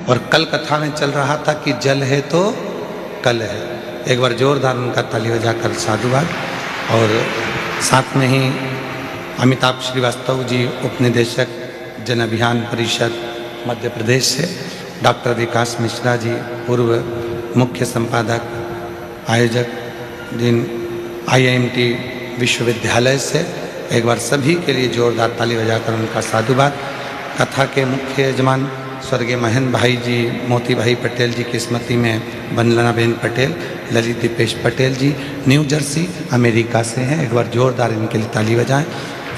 और कल कथा में चल रहा था कि जल है तो कल है। एक बार जोरदार उनका ताली बजाकर साधुवाद। और साथ में ही अमिताभ श्रीवास्तव जी, उपनिदेशक जन अभियान परिषद मध्य प्रदेश से, डॉक्टर विकास मिश्रा जी, पूर्व मुख्य संपादक आयोजक जिन IIMT विश्वविद्यालय से, एक बार सभी के लिए जोरदार ताली बजाकर उनका साधुवाद। कथा के मुख्य यजमान स्वर्गीय महेंद्र भाई जी, मोती भाई पटेल जी की स्मृति में वंदनाबेन पटेल, ललित दीपेश पटेल जी न्यू जर्सी अमेरिका से हैं, एक बार जोरदार इनके लिए ताली बजाएं।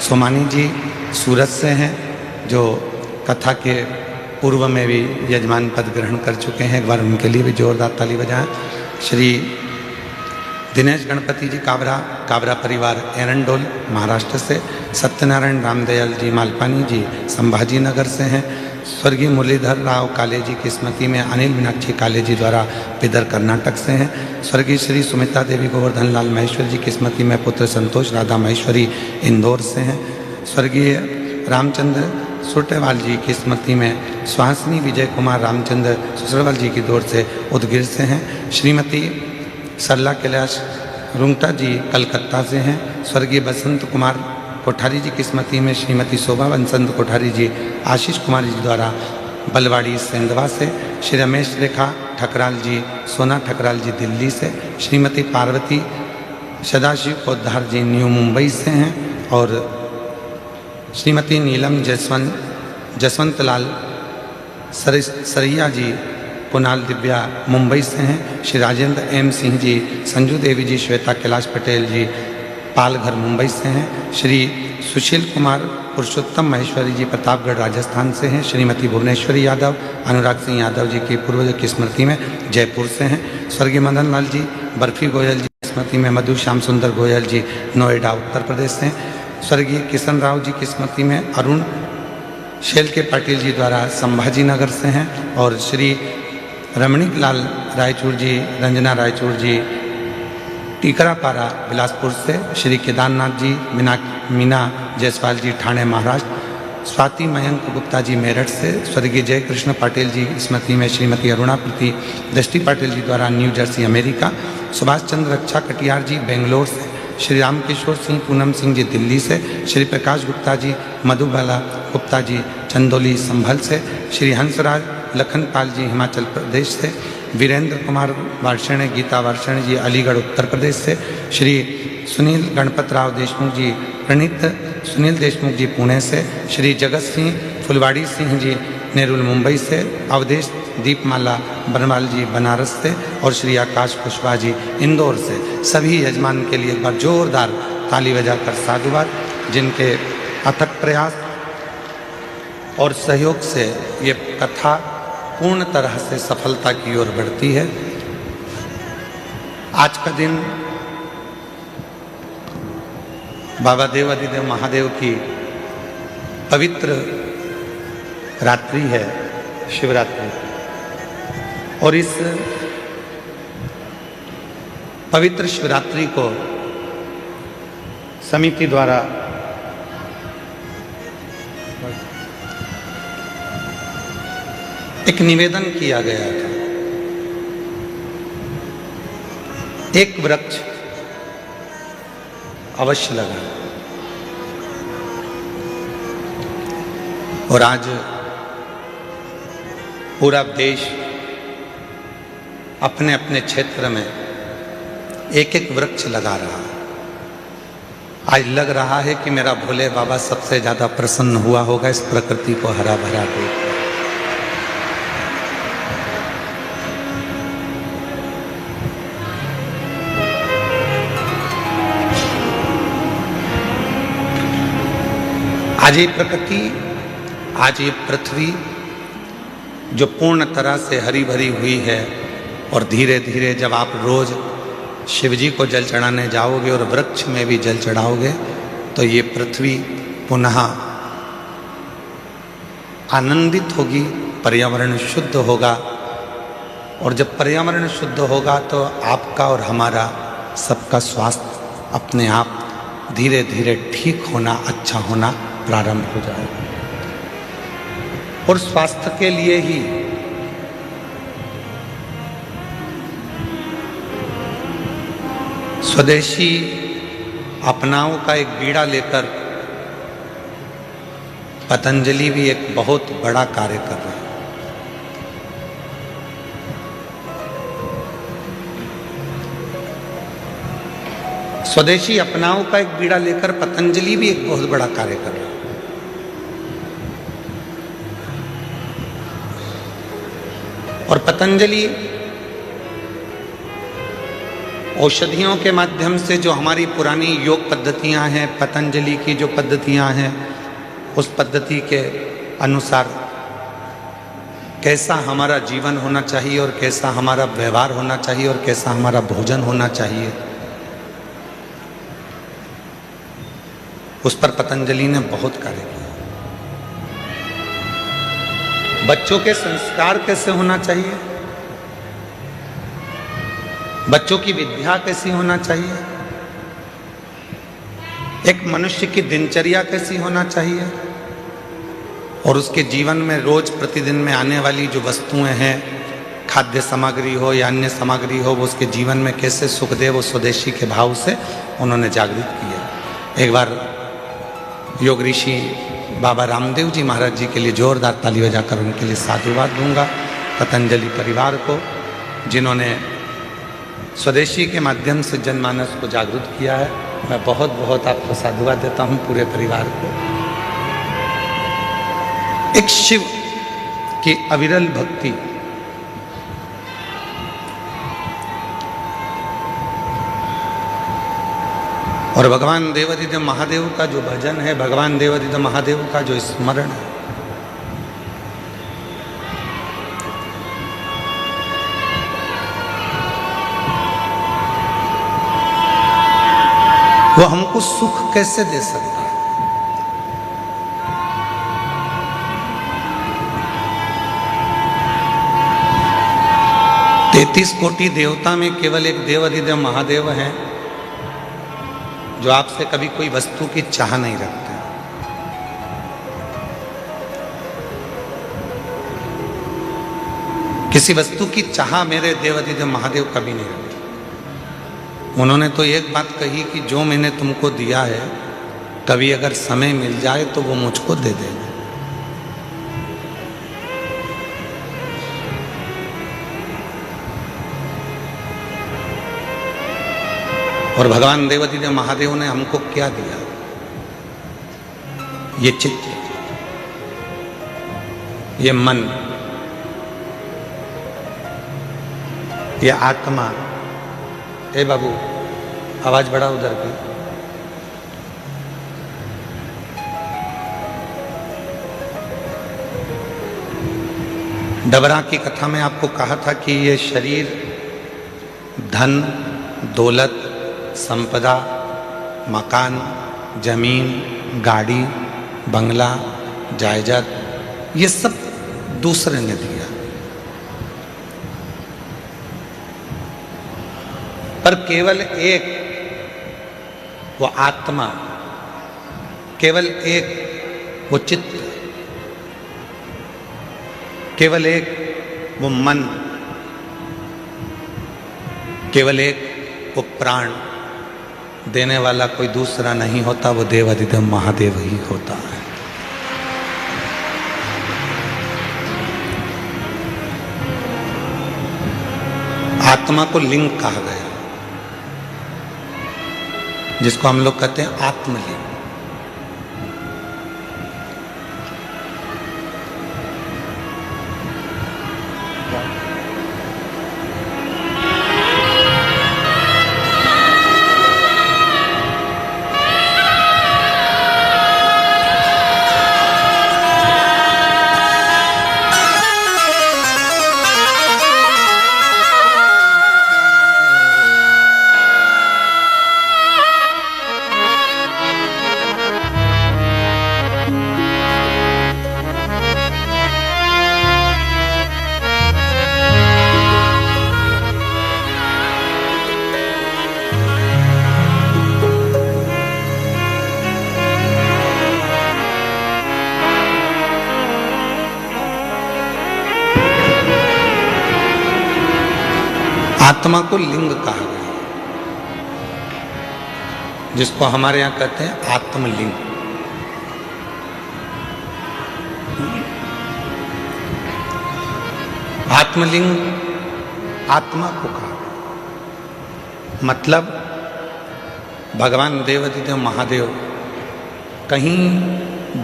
सोमानी जी सूरत से हैं, जो कथा के पूर्व में भी यजमान पद ग्रहण कर चुके हैं, एक बार उनके लिए भी जोरदार ताली बजाएं। श्री दिनेश गणपति जी काबरा परिवार एरंडोल महाराष्ट्र से, सत्यनारायण रामदयाल जी मालपानी जी संभाजी नगर से हैं। स्वर्गीय मुरलीधर राव काले जी की स्मृति में अनिल मीनाक्षी काले जी द्वारा पिदर कर्नाटक से हैं। स्वर्गीय श्री सुमित्रा देवी गोवर्धन लाल महेश्वर जी की स्मृति में पुत्र संतोष राधा महेश्वरी इंदौर से हैं। स्वर्गीय रामचंद्र सुटेवाल जी की स्मृति में सुहासिनी विजय कुमार रामचंद्र सुसरवाल जी की दौर से उदगिर से हैं। श्रीमती सरला कैलाश रुंगटा जी कलकत्ता से हैं। स्वर्गीय बसंत कुमार कोठारी जी की स्मृति में श्रीमती शोभा बसंत कोठारी जी आशीष कुमार जी द्वारा बलवाड़ी सेंधवा से, श्री रमेश रेखा ठकराल जी सोना ठकराल जी दिल्ली से, श्रीमती पार्वती सदाशिव पोद्दार जी न्यू मुंबई से हैं और श्रीमती नीलम जसवंत लाल सरिया जी कुणाल दिव्या मुंबई से हैं। श्री राजेंद्र M सिंह जी, संजू देवी जी, श्वेता कैलाश पटेल जी पालघर मुंबई से हैं। श्री सुशील कुमार पुरुषोत्तम महेश्वरी जी प्रतापगढ़ राजस्थान से हैं। श्रीमती भुवनेश्वरी यादव अनुराग सिंह यादव जी के पूर्वज की स्मृति में जयपुर से हैं। स्वर्गीय मदन लाल जी बर्फी गोयल जी की स्मृति में मधु श्याम सुंदर गोयल जी नोएडा उत्तर प्रदेश से हैं। स्वर्गीय किशन राव जी की स्मृति में अरुण शेल के पाटिल जी द्वारा संभाजी नगर से हैं और श्री रमणीक लाल रायचूर जी, रंजना रायचूर जी टीकरापारा बिलासपुर से, श्री केदारनाथ जी मीना जायसवाल जी ठाणे महाराष्ट्र, स्वाति मयंक गुप्ता जी मेरठ से, स्वर्गीय जय कृष्ण पाटिल जी स्मृति में श्रीमती अरुणा प्रति दृष्टि पाटिल जी द्वारा new Jersey America, Subhash Chandra रक्षा कटियार जी बेंगलोर से, श्री रामकिशोर सिंह पूनम सिंह जी दिल्ली से, श्री प्रकाश गुप्ता जी मधुबाला गुप्ता जी चंदौली संभल से, श्री हंसराज लखनपाल जी हिमाचल प्रदेश से, वीरेंद्र कुमार वार्षण गीता वार्षण जी अलीगढ़ उत्तर प्रदेश से, श्री सुनील गणपत राव देशमुख जी प्रणीत सुनील देशमुख जी पुणे से, श्री जगत सिंह फुलवाड़ी सिंह जी नेरुल मुंबई से, अवधेश दीपमाला बनवाल जी बनारस से और श्री आकाश कुशवाहा जी इंदौर से। सभी यजमान के लिए एक बार जोरदार ताली बजाकर साधुवाद, जिनके अथक प्रयास और सहयोग से ये कथा पूर्ण तरह से सफलता की ओर बढ़ती है। आज का दिन बाबा देव अधिदेव महादेव की पवित्र रात्रि है, शिवरात्रि, और इस पवित्र शिवरात्रि को समिति द्वारा एक निवेदन किया गया था। एक वृक्ष अवश्य लगा, और आज पूरा देश अपने अपने क्षेत्र में एक एक वृक्ष लगा रहा है। आज लग रहा है कि मेरा भोले बाबा सबसे ज्यादा प्रसन्न हुआ होगा इस प्रकृति को हरा भरा देख। आज ये प्रकृति, आज ये पृथ्वी जो पूर्ण तरह से हरी भरी हुई है, और धीरे धीरे जब आप रोज शिव जी को जल चढ़ाने जाओगे और वृक्ष में भी जल चढ़ाओगे तो ये पृथ्वी पुनः आनंदित होगी, पर्यावरण शुद्ध होगा, और जब पर्यावरण शुद्ध होगा तो आपका और हमारा सबका स्वास्थ्य अपने आप धीरे धीरे ठीक होना, अच्छा होना प्रारंभ हो जाएगा। और स्वास्थ्य के लिए ही स्वदेशी अपनाओं का एक बीड़ा लेकर पतंजलि भी एक बहुत बड़ा कार्य कर रहा है। स्वदेशी अपनाओं का एक बीड़ा लेकर पतंजलि भी एक बहुत बड़ा कार्य कर रहा है। और पतंजलि औषधियों के माध्यम से जो हमारी पुरानी योग पद्धतियां हैं, पतंजलि की जो पद्धतियां हैं, उस पद्धति के अनुसार कैसा हमारा जीवन होना चाहिए और कैसा हमारा व्यवहार होना चाहिए और कैसा हमारा भोजन होना चाहिए, उस पर पतंजलि ने बहुत कार्य किया। बच्चों के संस्कार कैसे होना चाहिए, बच्चों की विद्या कैसी होना चाहिए, एक मनुष्य की दिनचर्या कैसी होना चाहिए, और उसके जीवन में रोज प्रतिदिन में आने वाली जो वस्तुएं हैं, खाद्य सामग्री हो या अन्य सामग्री हो, वो उसके जीवन में कैसे सुख दे, वो स्वदेशी के भाव से उन्होंने जागृत किया। एक बार योग ऋषि बाबा रामदेव जी महाराज जी के लिए जोरदार ताली बजाकर उनके लिए साधुवाद दूंगा, पतंजलि परिवार को, जिन्होंने स्वदेशी के माध्यम से जनमानस को जागरूक किया है। मैं बहुत बहुत आपको साधुवाद देता हूं, पूरे परिवार को। एक शिव की अविरल भक्ति, और भगवान देवादिदेव महादेव का जो भजन है, भगवान देवादिदेव महादेव का जो स्मरण है, वो हमको सुख कैसे दे सकता है। तैतीस कोटि देवता में केवल एक देवादिदेव महादेव हैं जो आपसे कभी कोई वस्तु की चाह नहीं रखते। किसी वस्तु की चाह मेरे देवादिदेव महादेव कभी नहीं रखते। उन्होंने तो एक बात कही कि जो मैंने तुमको दिया है, कभी अगर समय मिल जाए तो वो मुझको दे देना। और भगवान देवादिदेव महादेव ने हमको क्या दिया? ये चित्त, ये मन, ये आत्मा। ए बाबू, आवाज बढ़ा उधर की। डबरा की कथा में आपको कहा था कि ये शरीर धन, दौलत, संपदा, मकान, जमीन, गाड़ी, बंगला, जायदाद, ये सब दूसरे ने दिया, पर केवल एक वो आत्मा, केवल एक वो चित्त, केवल एक वो मन, केवल एक वो प्राण देने वाला कोई दूसरा नहीं होता, वो देवादिदेव महादेव ही होता है। आत्मा को लिंग कहा गया, जिसको हम लोग कहते हैं आत्मलिंग। आत्मा को लिंग कहा गया। जिसको हमारे यहाँ कहते हैं आत्मलिंग। आत्मलिंग आत्मा को कहा, मतलब भगवान देवाधिदेव महादेव कहीं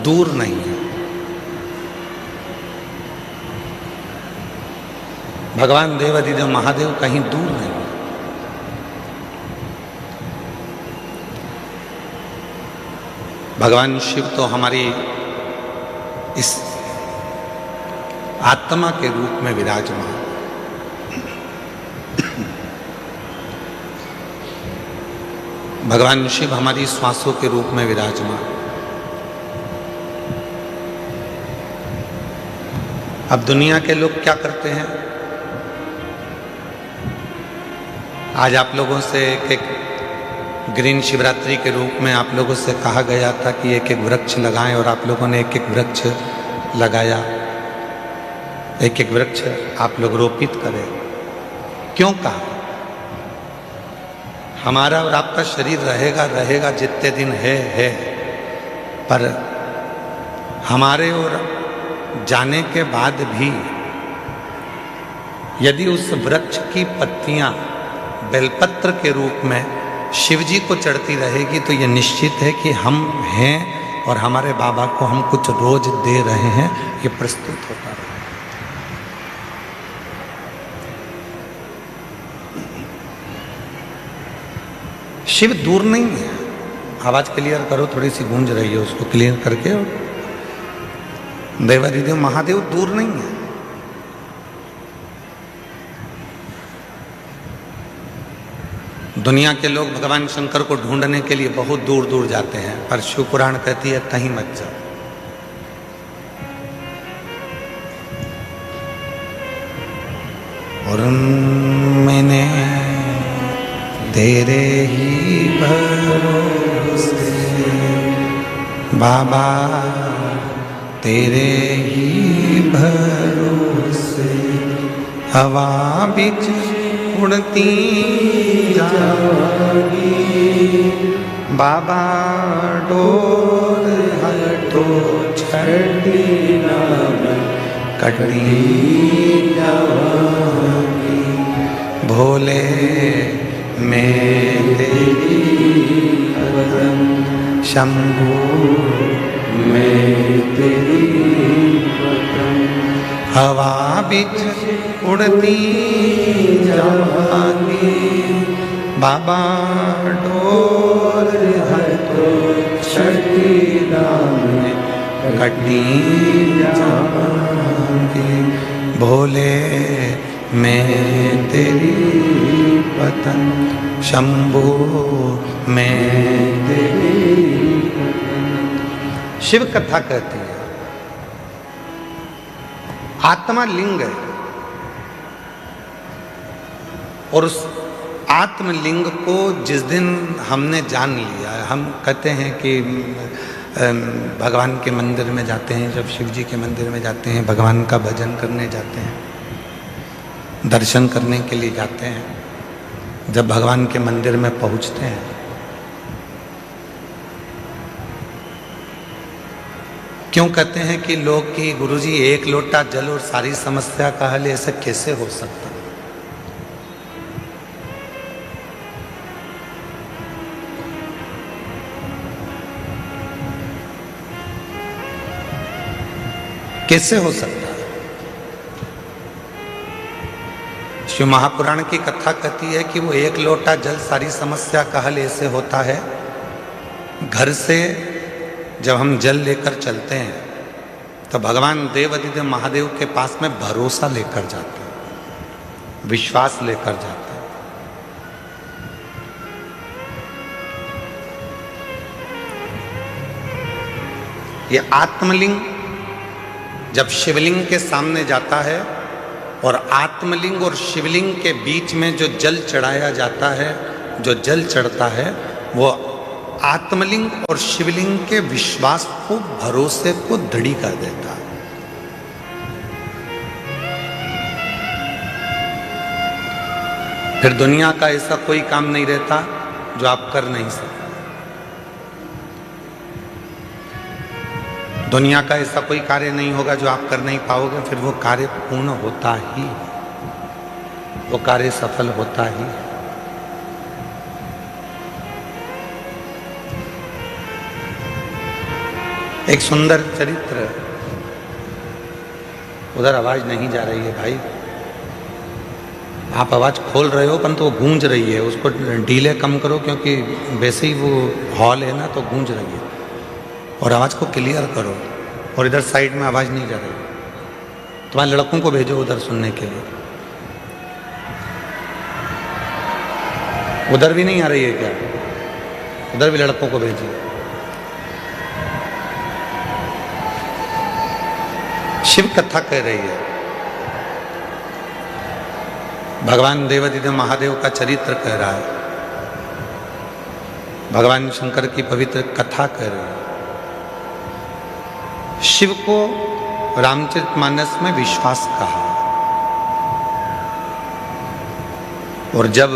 दूर नहीं है। भगवान देवाधिदेव महादेव कहीं दूर नहीं है। भगवान शिव तो हमारी इस आत्मा के रूप में विराजमान। भगवान शिव हमारी श्वासों के रूप में विराजमान। अब दुनिया के लोग क्या करते हैं? आज आप लोगों से एक ग्रीन शिवरात्रि के रूप में आप लोगों से कहा गया था कि एक एक वृक्ष लगाएं, और आप लोगों ने एक एक वृक्ष लगाया। एक एक वृक्ष आप लोग रोपित करें। क्यों कहा? हमारा और आपका शरीर रहेगा जितने दिन है, पर हमारे और जाने के बाद भी यदि उस वृक्ष की पत्तियां बेलपत्र के रूप में शिव जी को चढ़ती रहेगी तो यह निश्चित है कि हम हैं और हमारे बाबा को हम कुछ रोज दे रहे हैं, ये प्रस्तुत होता है। शिव दूर नहीं है। आवाज क्लियर करो, थोड़ी सी गूंज रही है, उसको क्लियर करके। देवाधिदेव महादेव दूर नहीं है। दुनिया के लोग भगवान शंकर को ढूंढने के लिए बहुत दूर दूर जाते हैं, पर शिव पुराण कहती है कहीं मत जाओ। और मैंने तेरे ही भरोसे बाबा, तेरे ही भरोसे हवा बिच उड़ती जागी, बाबा डोर हटो छड़ी कटी जागी, भोले मैं तेरी कदम, शंभू मैं तेरी कदम, हवा बिच उड़ती जागी, बाबा डोर हटो छठी कटी जागी, भोले मैं तेरी पतन, शंभू मैं तेरी पतन। शिव कथा कहती है आत्मा लिंग है, और उस आत्मलिंग को जिस दिन हमने जान लिया, हम कहते हैं कि भगवान के मंदिर में जाते हैं, जब शिव जी के मंदिर में जाते हैं, भगवान का भजन करने जाते हैं, दर्शन करने के लिए जाते हैं, जब भगवान के मंदिर में पहुंचते हैं क्यों कहते हैं कि लोग कि गुरुजी एक लोटा जल और सारी समस्या का हल, ऐसे कैसे हो सकता? कैसे हो सकता है? शिव महापुराण की कथा कहती है कि वो एक लोटा जल सारी समस्या का हल ऐसे होता है। घर से जब हम जल लेकर चलते हैं तो भगवान देवाधिदेव महादेव के पास में भरोसा लेकर जाते हैं, विश्वास लेकर जाते हैं। ये आत्मलिंग जब शिवलिंग के सामने जाता है, और आत्मलिंग और शिवलिंग के बीच में जो जल चढ़ाया जाता है, जो जल चढ़ता है, वो आत्मलिंग और शिवलिंग के विश्वास को, भरोसे को दृढ़ कर देता है। फिर दुनिया का ऐसा कोई काम नहीं रहता जो आप कर नहीं सकते। दुनिया का ऐसा कोई कार्य नहीं होगा जो आप कर नहीं पाओगे, फिर वो कार्य पूर्ण होता ही, वो कार्य सफल होता ही। एक सुंदर चरित्र, उधर आवाज नहीं जा रही है भाई, आप आवाज खोल रहे हो परंतु वो गूंज रही है, उसको डीले कम करो क्योंकि वैसे ही वो हॉल है ना तो गूंज रही है, और आवाज को क्लियर करो। और इधर साइड में आवाज नहीं जा रही, तुम्हारे लड़कों को भेजो उधर सुनने के लिए। उधर भी नहीं आ रही है क्या? उधर भी लड़कों को भेजिए। शिव कथा कह रही है, भगवान देवादिदेव महादेव का चरित्र कह रहा है, भगवान शंकर की पवित्र कथा कह रही है। शिव को रामचरितमानस में विश्वास कहा, और जब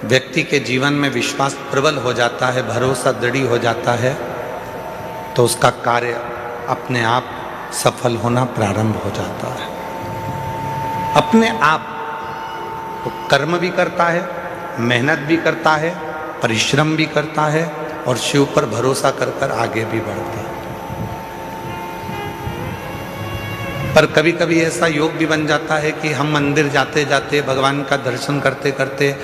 व्यक्ति के जीवन में विश्वास प्रबल हो जाता है, भरोसा दृढ़ हो जाता है, तो उसका कार्य अपने आप सफल होना प्रारंभ हो जाता है। अपने आप तो कर्म भी करता है, मेहनत भी करता है, परिश्रम भी करता है, और शिव पर भरोसा कर कर आगे भी बढ़ता है। पर कभी कभी ऐसा योग भी बन जाता है कि हम मंदिर जाते जाते, भगवान का दर्शन करते करते,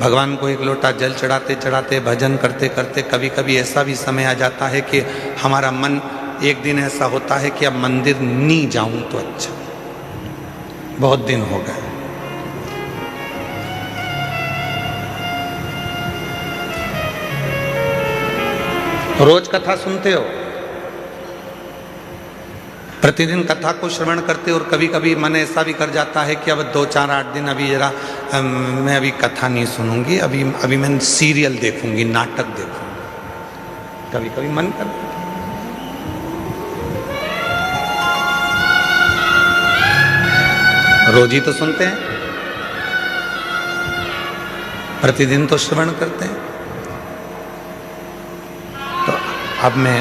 भगवान को एक लोटा जल चढ़ाते चढ़ाते, भजन करते करते, कभी कभी ऐसा भी समय आ जाता है कि हमारा मन, एक दिन ऐसा होता है कि अब मंदिर नहीं जाऊं तो अच्छा, बहुत दिन हो गए। रोज कथा सुनते हो, प्रतिदिन कथा को श्रवण करते हो, और कभी कभी मन ऐसा भी कर जाता है कि अब 2, 4, 8 दिन अभी जरा मैं अभी कथा नहीं सुनूंगी, अभी मैं सीरियल देखूंगी, नाटक देखूंगी, कभी कभी मन करता है। रोज ही तो सुनते हैं, प्रतिदिन तो श्रवण करते हैं, तो अब मैं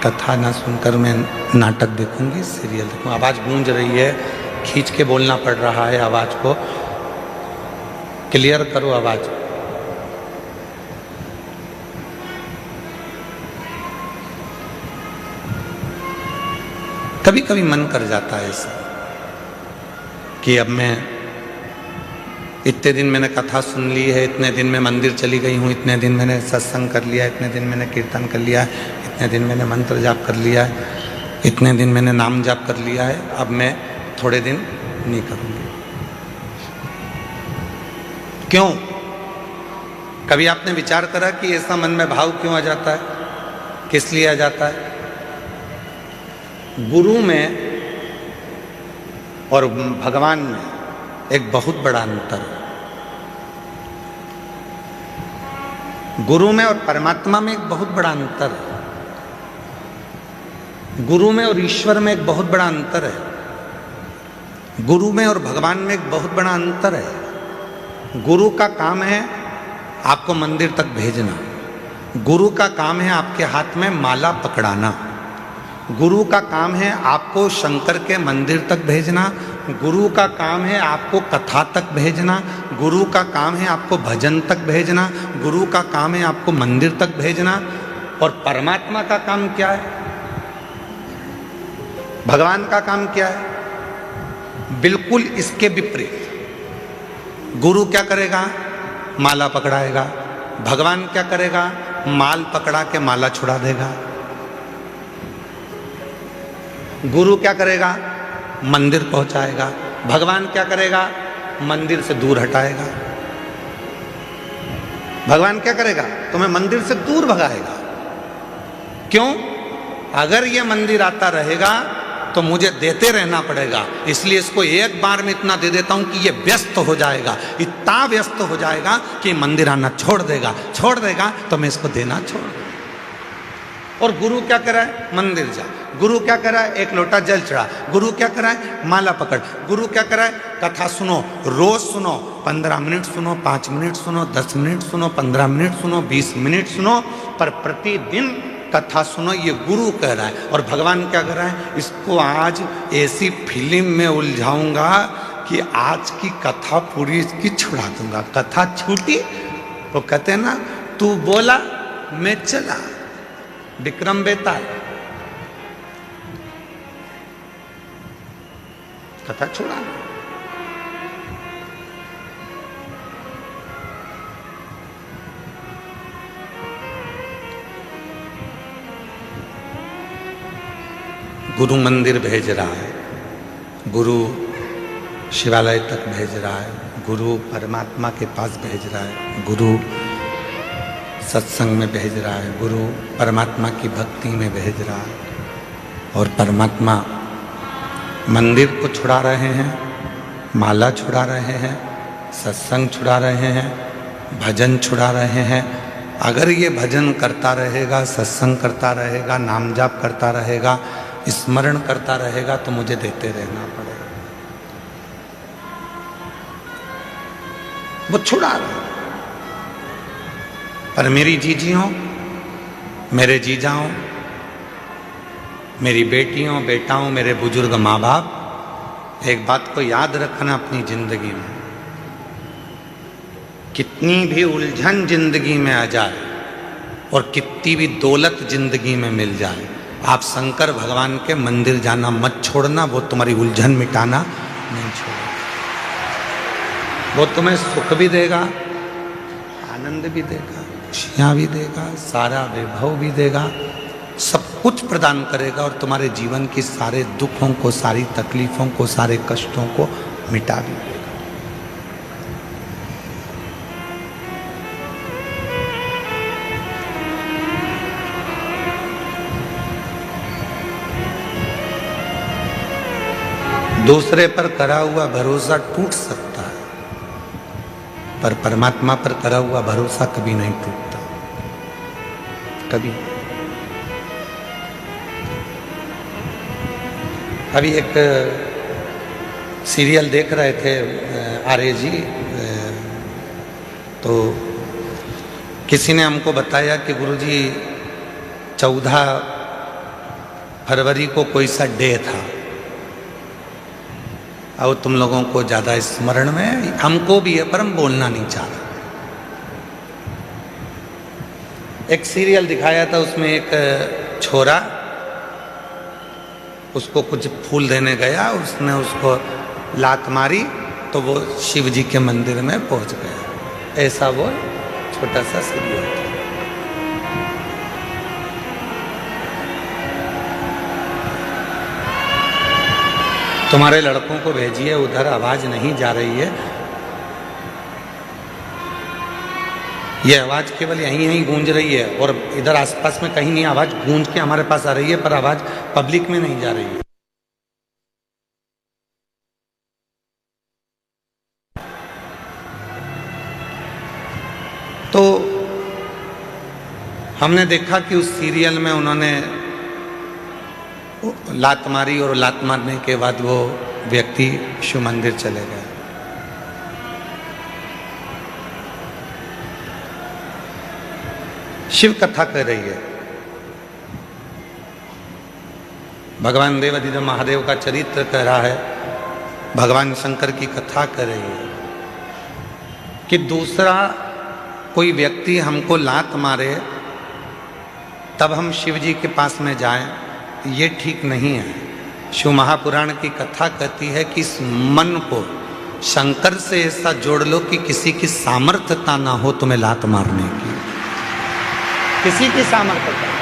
कथा ना सुनकर मैं नाटक देखूंगी, सीरियल देखूंगी। आवाज गूंज रही है, खींच के बोलना पड़ रहा है, आवाज को क्लियर करो आवाज। कभी कभी मन कर जाता है ऐसा कि अब मैं, इतने दिन मैंने कथा सुन ली है, इतने दिन मैं मंदिर चली गई हूँ, इतने दिन मैंने सत्संग कर लिया, इतने दिन मैंने कीर्तन कर लिया, इतने दिन मैंने मंत्र जाप कर लिया है, इतने दिन मैंने नाम जाप कर लिया है, अब मैं थोड़े दिन नहीं करूँगी। क्यों? कभी आपने विचार करा कि ऐसा मन में भाव क्यों आ जाता है, किस लिए आ जाता है? गुरु में और भगवान में एक बहुत बड़ा अंतर है। गुरु में और परमात्मा में एक बहुत बड़ा अंतर है। गुरु में और ईश्वर में एक बहुत बड़ा अंतर है। गुरु में और भगवान में एक बहुत बड़ा अंतर है। गुरु का काम है आपको मंदिर तक भेजना, गुरु का काम है आपके हाथ में माला पकड़ाना, गुरु का काम है आपको शंकर के मंदिर तक भेजना, गुरु का काम है आपको कथा तक भेजना, गुरु का काम है आपको भजन तक भेजना, गुरु का काम है आपको मंदिर तक भेजना। और परमात्मा का काम क्या है? भगवान का काम क्या है? बिल्कुल इसके विपरीत। गुरु क्या करेगा? माला पकड़ाएगा। भगवान क्या करेगा? माल पकड़ा के माला छुड़ा देगा। गुरु क्या करेगा? मंदिर पहुंचाएगा। भगवान क्या करेगा? मंदिर से दूर हटाएगा। भगवान क्या करेगा? तुम्हें मंदिर से दूर भगाएगा। क्यों? अगर ये मंदिर आता रहेगा तो मुझे देते रहना पड़ेगा, इसलिए इसको एक बार में इतना दे देता हूं कि ये व्यस्त हो जाएगा, इतना व्यस्त हो जाएगा कि मंदिर आना छोड़ देगा तो मैं इसको देना छोड़ दूंगा। और गुरु क्या कर रहा है? मंदिर जा। गुरु क्या कर रहा है? एक लोटा जल चढ़ा। गुरु क्या कर रहा है? माला पकड़। गुरु क्या कर रहा है? कथा सुनो, रोज सुनो, 15 मिनट सुनो, 5 मिनट सुनो, 10 मिनट सुनो, 15 मिनट सुनो, 20 मिनट सुनो, पर प्रतिदिन कथा सुनो, ये गुरु कह रहा है। और भगवान क्या कर रहा है, इसको आज ऐसी फिल्म में उलझाऊंगा कि आज की कथा पूरी इसकी छुड़ा दूंगा। कथा छूटी तो कहते हैं ना, तू बोला मैं चला, विक्रम बेताल, कथा छुड़ा। गुरु मंदिर भेज रहा है, गुरु शिवालय तक भेज रहा है, गुरु परमात्मा के पास भेज रहा है, गुरु सत्संग में भेज रहा है, गुरु परमात्मा की भक्ति में भेज रहा है। और परमात्मा मंदिर को छुड़ा रहे हैं, माला छुड़ा रहे हैं, सत्संग छुड़ा रहे हैं, भजन छुड़ा रहे हैं। अगर ये भजन करता रहेगा, सत्संग करता रहेगा, नाम जाप करता रहेगा, स्मरण करता रहेगा, तो मुझे देते रहना पड़ेगा। वो छुड़ा रहे। पर मेरी जीजियों, मेरे जीजाओं, मेरी बेटियों, बेटाओं, मेरे बुजुर्ग माँ बाप, एक बात को याद रखना अपनी जिंदगी में, कितनी भी उलझन जिंदगी में आ जाए और कितनी भी दौलत जिंदगी में मिल जाए, आप शंकर भगवान के मंदिर जाना मत छोड़ना। वो तुम्हारी उलझन मिटाना नहीं छोड़ेगा। वो तुम्हें सुख भी देगा, आनंद भी देगा, खुशियाँ भी देगा, सारा वैभव भी देगा, सब कुछ प्रदान करेगा और तुम्हारे जीवन की सारे दुखों को, सारी तकलीफों को, सारे कष्टों को मिटा भी देगा। दूसरे पर करा हुआ भरोसा टूट सकता है, पर परमात्मा पर करा हुआ भरोसा कभी नहीं टूटता, कभी। अभी एक सीरियल देख रहे थे आर्य जी, तो किसी ने हमको बताया कि गुरुजी 14 फरवरी को कोई सा डे था और तुम लोगों को ज़्यादा स्मरण में, हमको भी है पर हम बोलना नहीं चाह रहे। एक सीरियल दिखाया था, उसमें एक छोरा उसको कुछ फूल देने गया, उसने उसको लात मारी तो वो शिव जी के मंदिर में पहुंच गया। ऐसा वो छोटा सा सीरियल था। तुम्हारे लड़कों को भेजिए, उधर आवाज नहीं जा रही है। ये आवाज केवल यहीं यहीं गूंज रही है और इधर आसपास में कहीं नहीं आवाज गूंज के हमारे पास आ रही है, पर आवाज पब्लिक में नहीं जा रही है। तो हमने देखा कि उस सीरियल में उन्होंने लात मारी और लात मारने के बाद वो व्यक्ति शिव मंदिर चले गए। शिव कथा कर रही है, भगवान देवाधिदेव महादेव का चरित्र कह रहा है, भगवान शंकर की कथा कर रही है कि दूसरा कोई व्यक्ति हमको लात मारे तब हम शिव जी के पास में जाएं, ये ठीक नहीं है। शिव महापुराण की कथा कहती है कि इस मन को शंकर से ऐसा जोड़ लो कि किसी की सामर्थ्यता ना हो तुम्हें लात मारने की, किसी की सामर्थ्यता।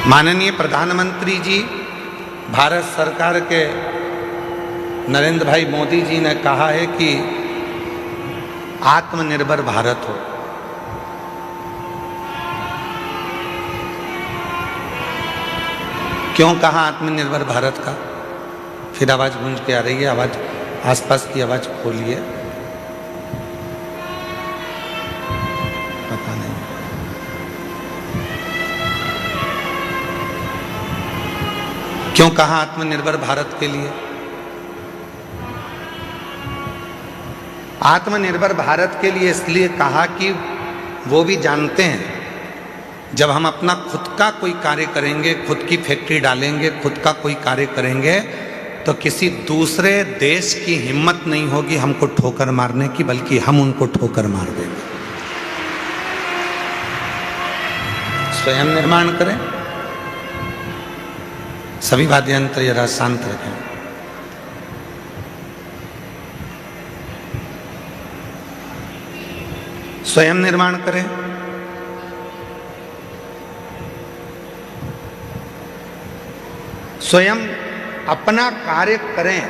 माननीय प्रधानमंत्री जी, भारत सरकार के नरेंद्र भाई मोदी जी ने कहा है कि आत्मनिर्भर भारत हो। क्यों कहा आत्मनिर्भर भारत का? फिर आवाज गूंज के आ रही है, आवाज आसपास की आवाज खोलिए। पता नहीं क्यों कहा आत्मनिर्भर भारत के लिए। आत्मनिर्भर भारत के लिए इसलिए कहा कि वो भी जानते हैं जब हम अपना खुद का कोई कार्य करेंगे, खुद की फैक्ट्री डालेंगे, खुद का कोई कार्य करेंगे, तो किसी दूसरे देश की हिम्मत नहीं होगी हमको ठोकर मारने की, बल्कि हम उनको ठोकर मार देंगे। स्वयं निर्माण करें। सभी वाद्य यंत्र जरा शांत रखें। स्वयं निर्माण करें। स्वयं अपना कार्य करें।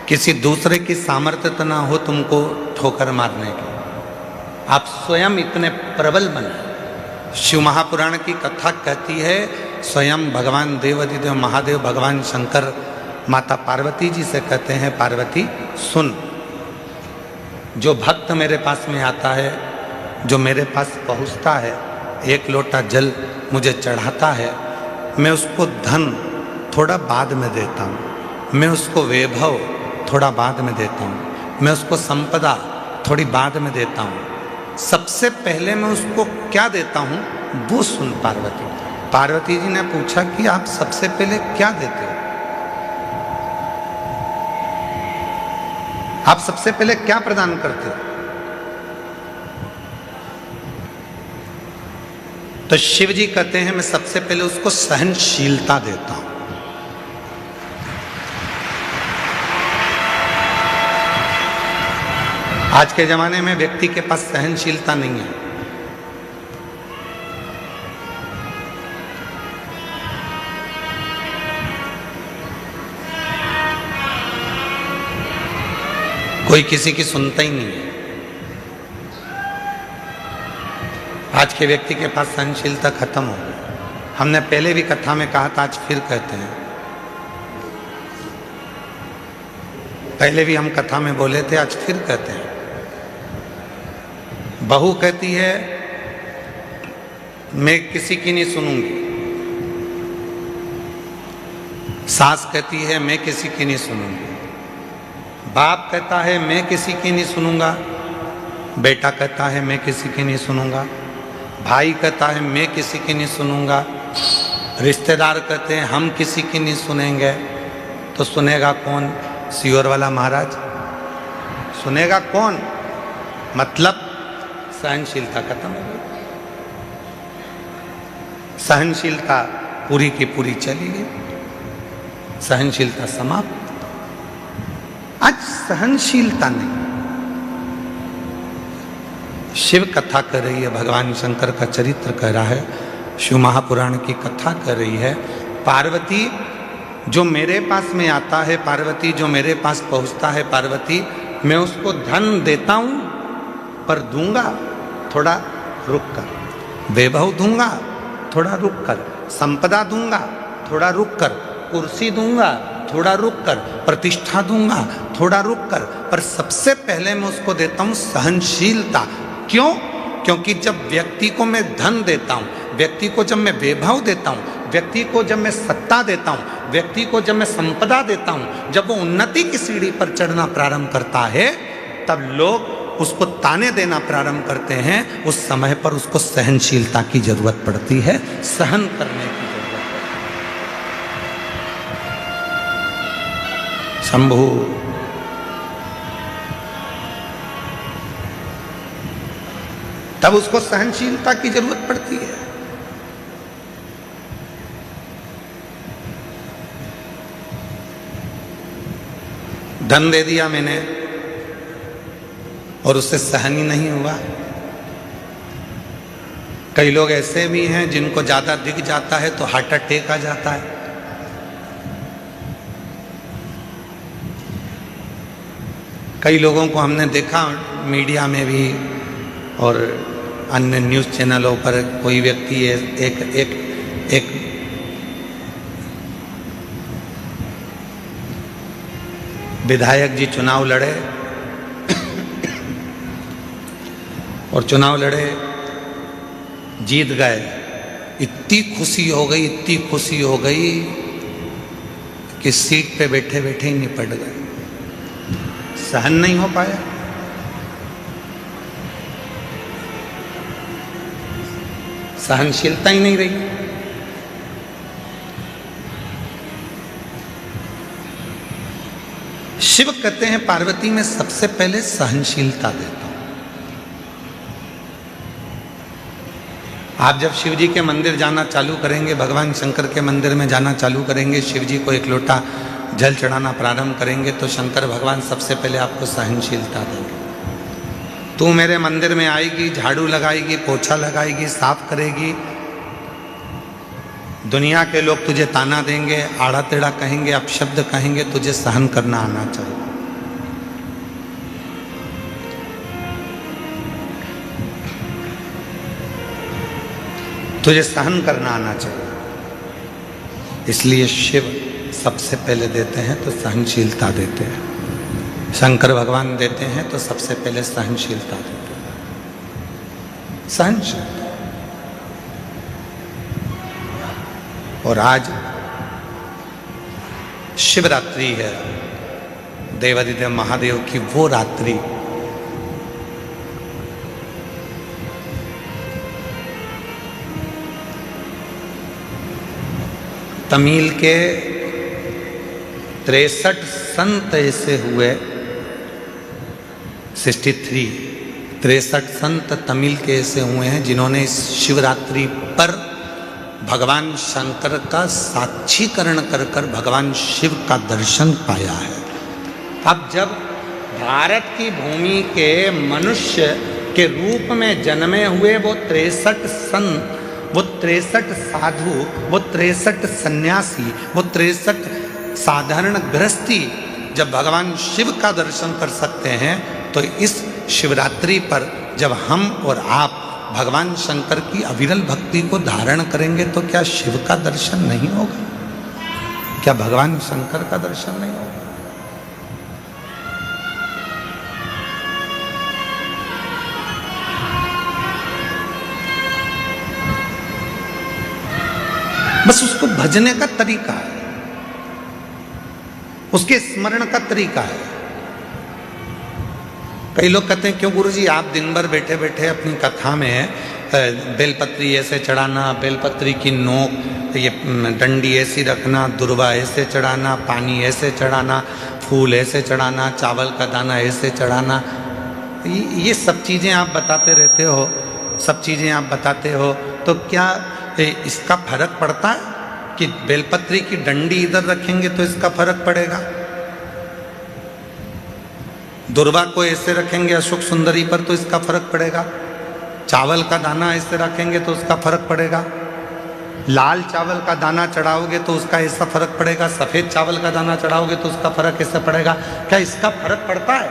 किसी दूसरे की सामर्थ्य तो ना हो तुमको ठोकर मारने की। आप स्वयं इतने प्रबल बने। शिव महापुराण की कथा कहती है, स्वयं भगवान देवाधिदेव महादेव भगवान शंकर माता पार्वती जी से कहते हैं, पार्वती सुन, जो भक्त मेरे पास में आता है, जो मेरे पास पहुंचता है, एक लोटा जल मुझे चढ़ाता है, मैं उसको धन थोड़ा बाद में देता हूँ, मैं उसको वैभव थोड़ा बाद में देता हूँ, मैं उसको संपदा थोड़ी बाद में देता हूँ। सबसे पहले मैं उसको क्या देता हूँ वो सुन पार्वती। पार्वती जी ने पूछा कि आप सबसे पहले क्या देते हो? आप सबसे पहले क्या प्रदान करते हो? तो शिव जी कहते हैं मैं सबसे पहले उसको सहनशीलता देता हूं। आज के जमाने में व्यक्ति के पास सहनशीलता नहीं है। कोई किसी की सुनता ही नहीं है। आज के व्यक्ति के पास सहनशीलता खत्म हो गई। हमने पहले भी कथा में कहा था, आज फिर कहते हैं। पहले भी हम कथा में बोले थे, आज फिर कहते हैं। बहू कहती है मैं किसी की नहीं सुनूंगी, सास कहती है मैं किसी की नहीं सुनूंगी, बाप कहता है मैं किसी की नहीं सुनूंगा, बेटा कहता है मैं किसी की नहीं सुनूंगा, भाई कहता है मैं किसी की नहीं सुनूंगा, रिश्तेदार कहते हैं हम किसी की नहीं सुनेंगे। तो सुनेगा कौन? सियोर वाला महाराज सुनेगा कौन? मतलब सहनशीलता खत्म हो गई। सहनशीलता पूरी की पूरी चली गई, सहनशीलता समाप्त। आज सहनशीलता नहीं। शिव कथा कर रही है, भगवान शंकर का चरित्र कह रहा है, शिव महापुराण की कथा कर रही है। पार्वती जो मेरे पास में आता है, पार्वती जो मेरे पास पहुंचता है, पार्वती मैं उसको धन देता हूं, पर दूंगा थोड़ा रुक कर, वैभव दूंगा थोड़ा रुक कर, संपदा दूंगा थोड़ा रुक कर, कुर्सी दूंगा थोड़ा रुक कर, प्रतिष्ठा दूंगा थोड़ा रुक कर, पर सबसे पहले मैं उसको देता हूं सहनशीलता। क्यों? क्योंकि जब व्यक्ति को मैं धन देता हूं, व्यक्ति को जब मैं वैभव देता हूं, व्यक्ति को जब मैं सत्ता देता हूं, व्यक्ति को जब मैं संपदा देता हूं, जब वो उन्नति की सीढ़ी पर चढ़ना प्रारंभ करता है, तब लोग उसको ताने देना प्रारंभ करते हैं। उस समय पर उसको सहनशीलता की जरूरत पड़ती है, सहन करने की जरूरत पड़ती है। शंभु तब उसको सहनशीलता की जरूरत पड़ती है। धन दे दिया मैंने और उससे सहन ही नहीं हुआ। कई लोग ऐसे भी हैं जिनको ज्यादा दिख जाता है तो हार्ट अटैक आ जाता है। कई लोगों को हमने देखा मीडिया में भी और अन्य न्यूज़ चैनलों पर, कोई व्यक्ति एक विधायक जी चुनाव लड़े और चुनाव लड़े, जीत गए। इतनी खुशी हो गई, इतनी खुशी हो गई कि सीट पे बैठे बैठे ही निपट गए, सहन नहीं हो पाया। सहनशीलता ही नहीं रही। शिव कहते हैं पार्वती में सबसे पहले सहनशीलता देता हूं। आप जब शिव जी के मंदिर जाना चालू करेंगे, भगवान शंकर के मंदिर में जाना चालू करेंगे, शिव जी को एक लोटा जल चढ़ाना प्रारंभ करेंगे, तो शंकर भगवान सबसे पहले आपको सहनशीलता देंगे। तू मेरे मंदिर में आएगी, झाड़ू लगाएगी, पोछा लगाएगी, साफ करेगी, दुनिया के लोग तुझे ताना देंगे, आड़ा टेढ़ा कहेंगे, अपशब्द कहेंगे, तुझे सहन करना आना चाहिए। तुझे सहन करना आना चाहिए। इसलिए शिव सबसे पहले देते हैं तो सहनशीलता देते हैं, शंकर भगवान देते हैं तो सबसे पहले सहनशीलता देते हैं, सहनशीलता। और आज शिवरात्रि है, देवादिदेव महादेव की वो रात्रि तमिल के 63 संत ऐसे हुए, 63 संत तमिल के ऐसे हुए हैं जिन्होंने इस शिवरात्रि पर भगवान शंकर का साक्षीकरण कर कर भगवान शिव का दर्शन पाया है। अब जब भारत की भूमि के मनुष्य के रूप में जन्मे हुए वो 63 संत, वो 63 साधु, वो 63 सन्यासी, वो 63 साधारण गृहस्थी जब भगवान शिव का दर्शन कर सकते हैं, तो इस शिवरात्रि पर जब हम और आप भगवान शंकर की अविरल भक्ति को धारण करेंगे तो क्या शिव का दर्शन नहीं होगा? क्या भगवान शंकर का दर्शन नहीं होगा? बस उसको भजने का तरीका है, उसके स्मरण का तरीका है। कई लोग कहते हैं क्यों गुरुजी आप दिन भर बैठे बैठे अपनी कथा में बेलपत्री ऐसे चढ़ाना, बेलपत्री की नोक ये डंडी ऐसी रखना, दुर्वा ऐसे चढ़ाना, पानी ऐसे चढ़ाना, फूल ऐसे चढ़ाना, चावल का दाना ऐसे चढ़ाना, ये सब चीज़ें आप बताते रहते हो, सब चीज़ें आप बताते हो, तो क्या इसका फर्क पड़ता है कि बेलपत्री की डंडी इधर रखेंगे तो इसका फर्क पड़ेगा, दुर्वा को ऐसे रखेंगे अशोक सुंदरी पर तो इसका फर्क पड़ेगा, चावल का दाना ऐसे रखेंगे तो उसका फर्क पड़ेगा, लाल चावल का दाना चढ़ाओगे तो उसका ऐसा फर्क पड़ेगा, सफ़ेद चावल का दाना चढ़ाओगे तो उसका फर्क ऐसा पड़ेगा? क्या इसका फर्क पड़ता है?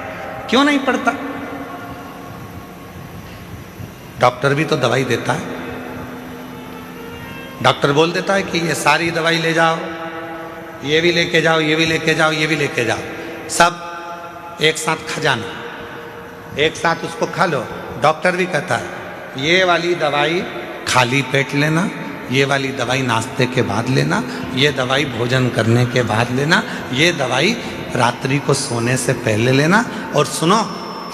क्यों नहीं पड़ता? डॉक्टर भी तो दवाई देता है, डॉक्टर बोल देता है कि ये सारी दवाई ले जाओ, ये भी लेके जाओ, ये भी लेके जाओ, ये भी लेके जाओ, सब एक साथ खा जाना, एक साथ उसको खा लो। डॉक्टर भी कहता है ये वाली दवाई खाली पेट लेना, ये वाली दवाई नाश्ते के बाद लेना, ये दवाई भोजन करने के बाद लेना, ये दवाई रात्रि को सोने से पहले लेना, और सुनो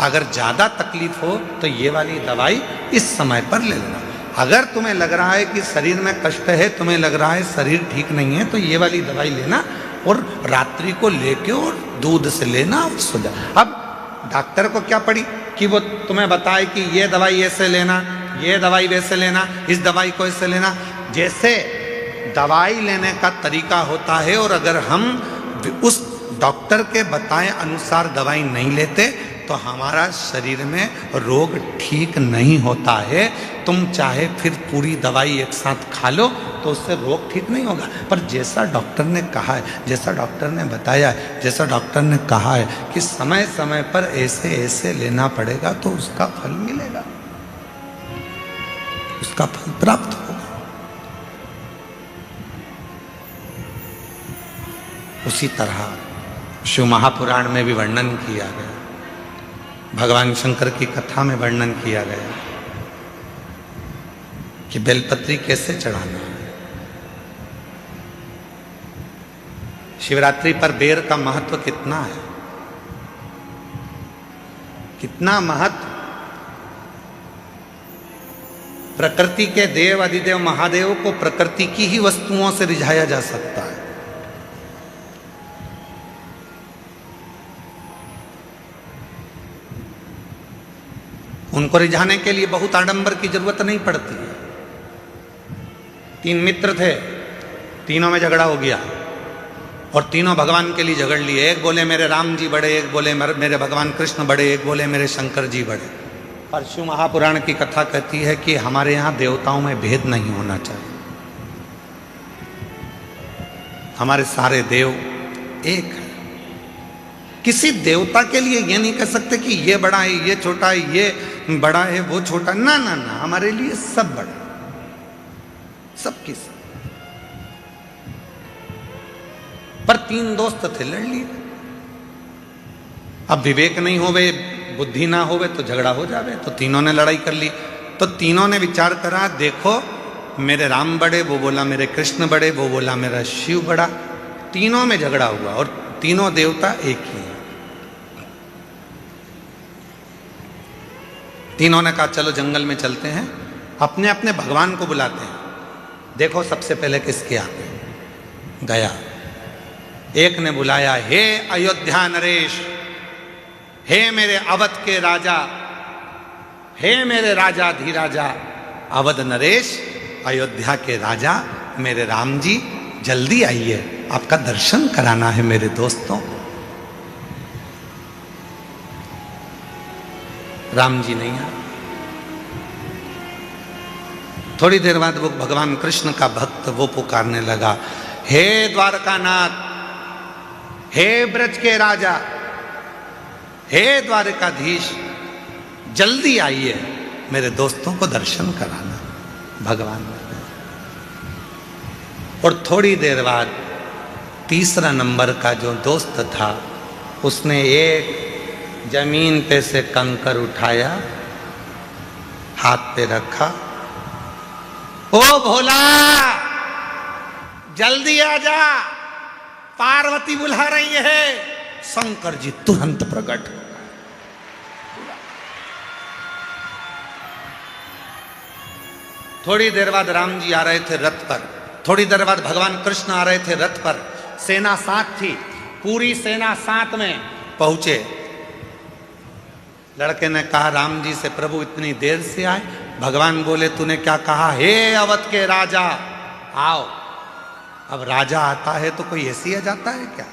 अगर ज़्यादा तकलीफ हो तो ये वाली दवाई इस समय पर ले लेना। अगर तुम्हें लग रहा है कि शरीर में कष्ट है, तुम्हें लग रहा है शरीर ठीक नहीं है, तो ये वाली दवाई लेना और रात्रि को लेके और दूध से लेना और सो जा। अब डॉक्टर को क्या पड़ी कि वो तुम्हें बताए कि ये दवाई ऐसे लेना, ये दवाई वैसे लेना, इस दवाई को ऐसे लेना। जैसे दवाई लेने का तरीका होता है, और अगर हम उस डॉक्टर के बताए अनुसार दवाई नहीं लेते तो हमारा शरीर में रोग ठीक नहीं होता है। तुम चाहे फिर पूरी दवाई एक साथ खा लो तो उससे रोग ठीक नहीं होगा, पर जैसा डॉक्टर ने कहा है, जैसा डॉक्टर ने बताया है, जैसा डॉक्टर ने कहा है कि समय समय पर ऐसे ऐसे लेना पड़ेगा तो उसका फल मिलेगा, उसका फल प्राप्त होगा। उसी तरह शिव महापुराण में भी वर्णन किया गया, भगवान शंकर की कथा में वर्णन किया गया कि बेलपत्री कैसे चढ़ाना है। शिवरात्रि पर बेर का महत्व कितना है, कितना महत्व। प्रकृति के देव अधिदेव महादेव को प्रकृति की ही वस्तुओं से रिझाया जा सकता है। उनको रिझाने के लिए बहुत आडंबर की जरूरत नहीं पड़ती है। 3 मित्र थे, तीनों में झगड़ा हो गया और तीनों भगवान के लिए झगड़ लिए। एक बोले मेरे राम जी बड़े, एक बोले मेरे भगवान कृष्ण बड़े, एक बोले मेरे शंकर जी बड़े। परशु महापुराण की कथा कहती है कि हमारे यहाँ देवताओं में भेद नहीं होना चाहिए, हमारे सारे देव एक है। किसी देवता के लिए ये नहीं कह सकते कि ये बड़ा है, ये छोटा है, ये बड़ा है, वो छोटा। ना ना ना, हमारे लिए सब बड़ा, सबकी सब। पर 3 दोस्त थे, लड़ लिए। अब विवेक नहीं होवे, बुद्धि ना होवे तो झगड़ा हो जावे। तो तीनों ने लड़ाई कर ली। तो तीनों ने विचार करा, देखो मेरे राम बड़े, वो बोला मेरे कृष्ण बड़े, वो बोला मेरा शिव बड़ा। तीनों में झगड़ा हुआ और तीनों देवता एक ही हैं। तीनों ने कहा चलो जंगल में चलते हैं, अपने अपने भगवान को बुलाते हैं, देखो सबसे पहले किसके आते हैं। गया, एक ने बुलाया, हे अयोध्या नरेश, हे मेरे अवध के राजा, हे मेरे राजा धीराजा, अवध नरेश, अयोध्या के राजा मेरे राम जी, जल्दी आइए, आपका दर्शन कराना है मेरे दोस्तों। राम जी नहीं आए। थोड़ी देर बाद वो भगवान कृष्ण का भक्त वो पुकारने लगा, हे द्वारकानाथ, हे ब्रज के राजा, हे द्वारकाधीश, जल्दी आइए, मेरे दोस्तों को दर्शन कराना। भगवान और थोड़ी देर बाद तीसरा नंबर का जो दोस्त था, उसने एक जमीन पे से कंकर उठाया, हाथ पे रखा, ओ भोला जल्दी आ जा, पार्वती बुला रही है। शंकर जी तुरंत प्रकट हो। थोड़ी देर बाद राम जी आ रहे थे रथ पर, थोड़ी देर बाद भगवान कृष्ण आ रहे थे रथ पर, सेना साथ थी, पूरी सेना साथ में पहुंचे। लड़के ने कहा राम जी से, प्रभु इतनी देर से आए? भगवान बोले तूने क्या कहा? हे अवध के राजा आओ। अब राजा आता है तो कोई ऐसे ही आ जाता है क्या?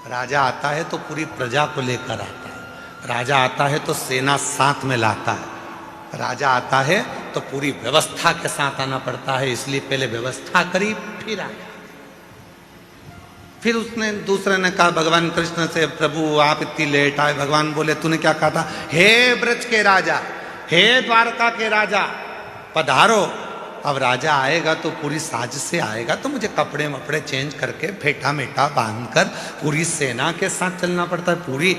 राजा आता है तो पूरी प्रजा को लेकर आता है, राजा आता है तो सेना साथ में लाता है, राजा आता है तो पूरी व्यवस्था के साथ आना पड़ता है। इसलिए पहले व्यवस्था करी फिर आया। फिर उसने दूसरे ने कहा भगवान कृष्ण से, प्रभु आप इतनी लेट आए। भगवान बोले तूने क्या कहा था? हे ब्रज के राजा, हे द्वारका के राजा, पधारो। अब राजा आएगा तो पूरी साज से आएगा, तो मुझे कपड़े वपड़े चेंज करके फेटा मेटा बांधकर पूरी सेना के साथ चलना पड़ता है, पूरी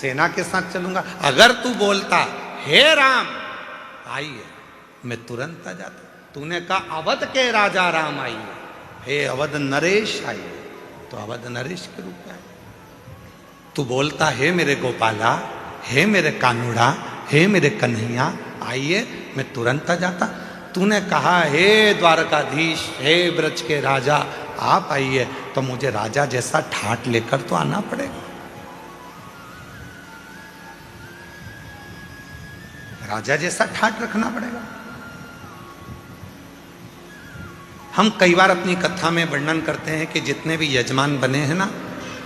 सेना के साथ चलूंगा। अगर तू बोलता हे राम आइए, मैं तुरंत आ जाता। तूने कहा अवध के राजा राम आइए, हे अवध नरेश आइए, तो अवध नरेश के रूप में। तू बोलता हे मेरे गोपाला, हे मेरे कानूड़ा, हे मेरे कन्हैया आइए, मैं तुरंत आ जाता। तूने कहा हे द्वारकाधीश, हे ब्रज के राजा आप आइए, तो मुझे राजा जैसा ठाट लेकर तो आना पड़ेगा। राजा जैसा ठाट रखना पड़ेगा। हम कई बार अपनी कथा में वर्णन करते हैं कि जितने भी यजमान बने हैं ना,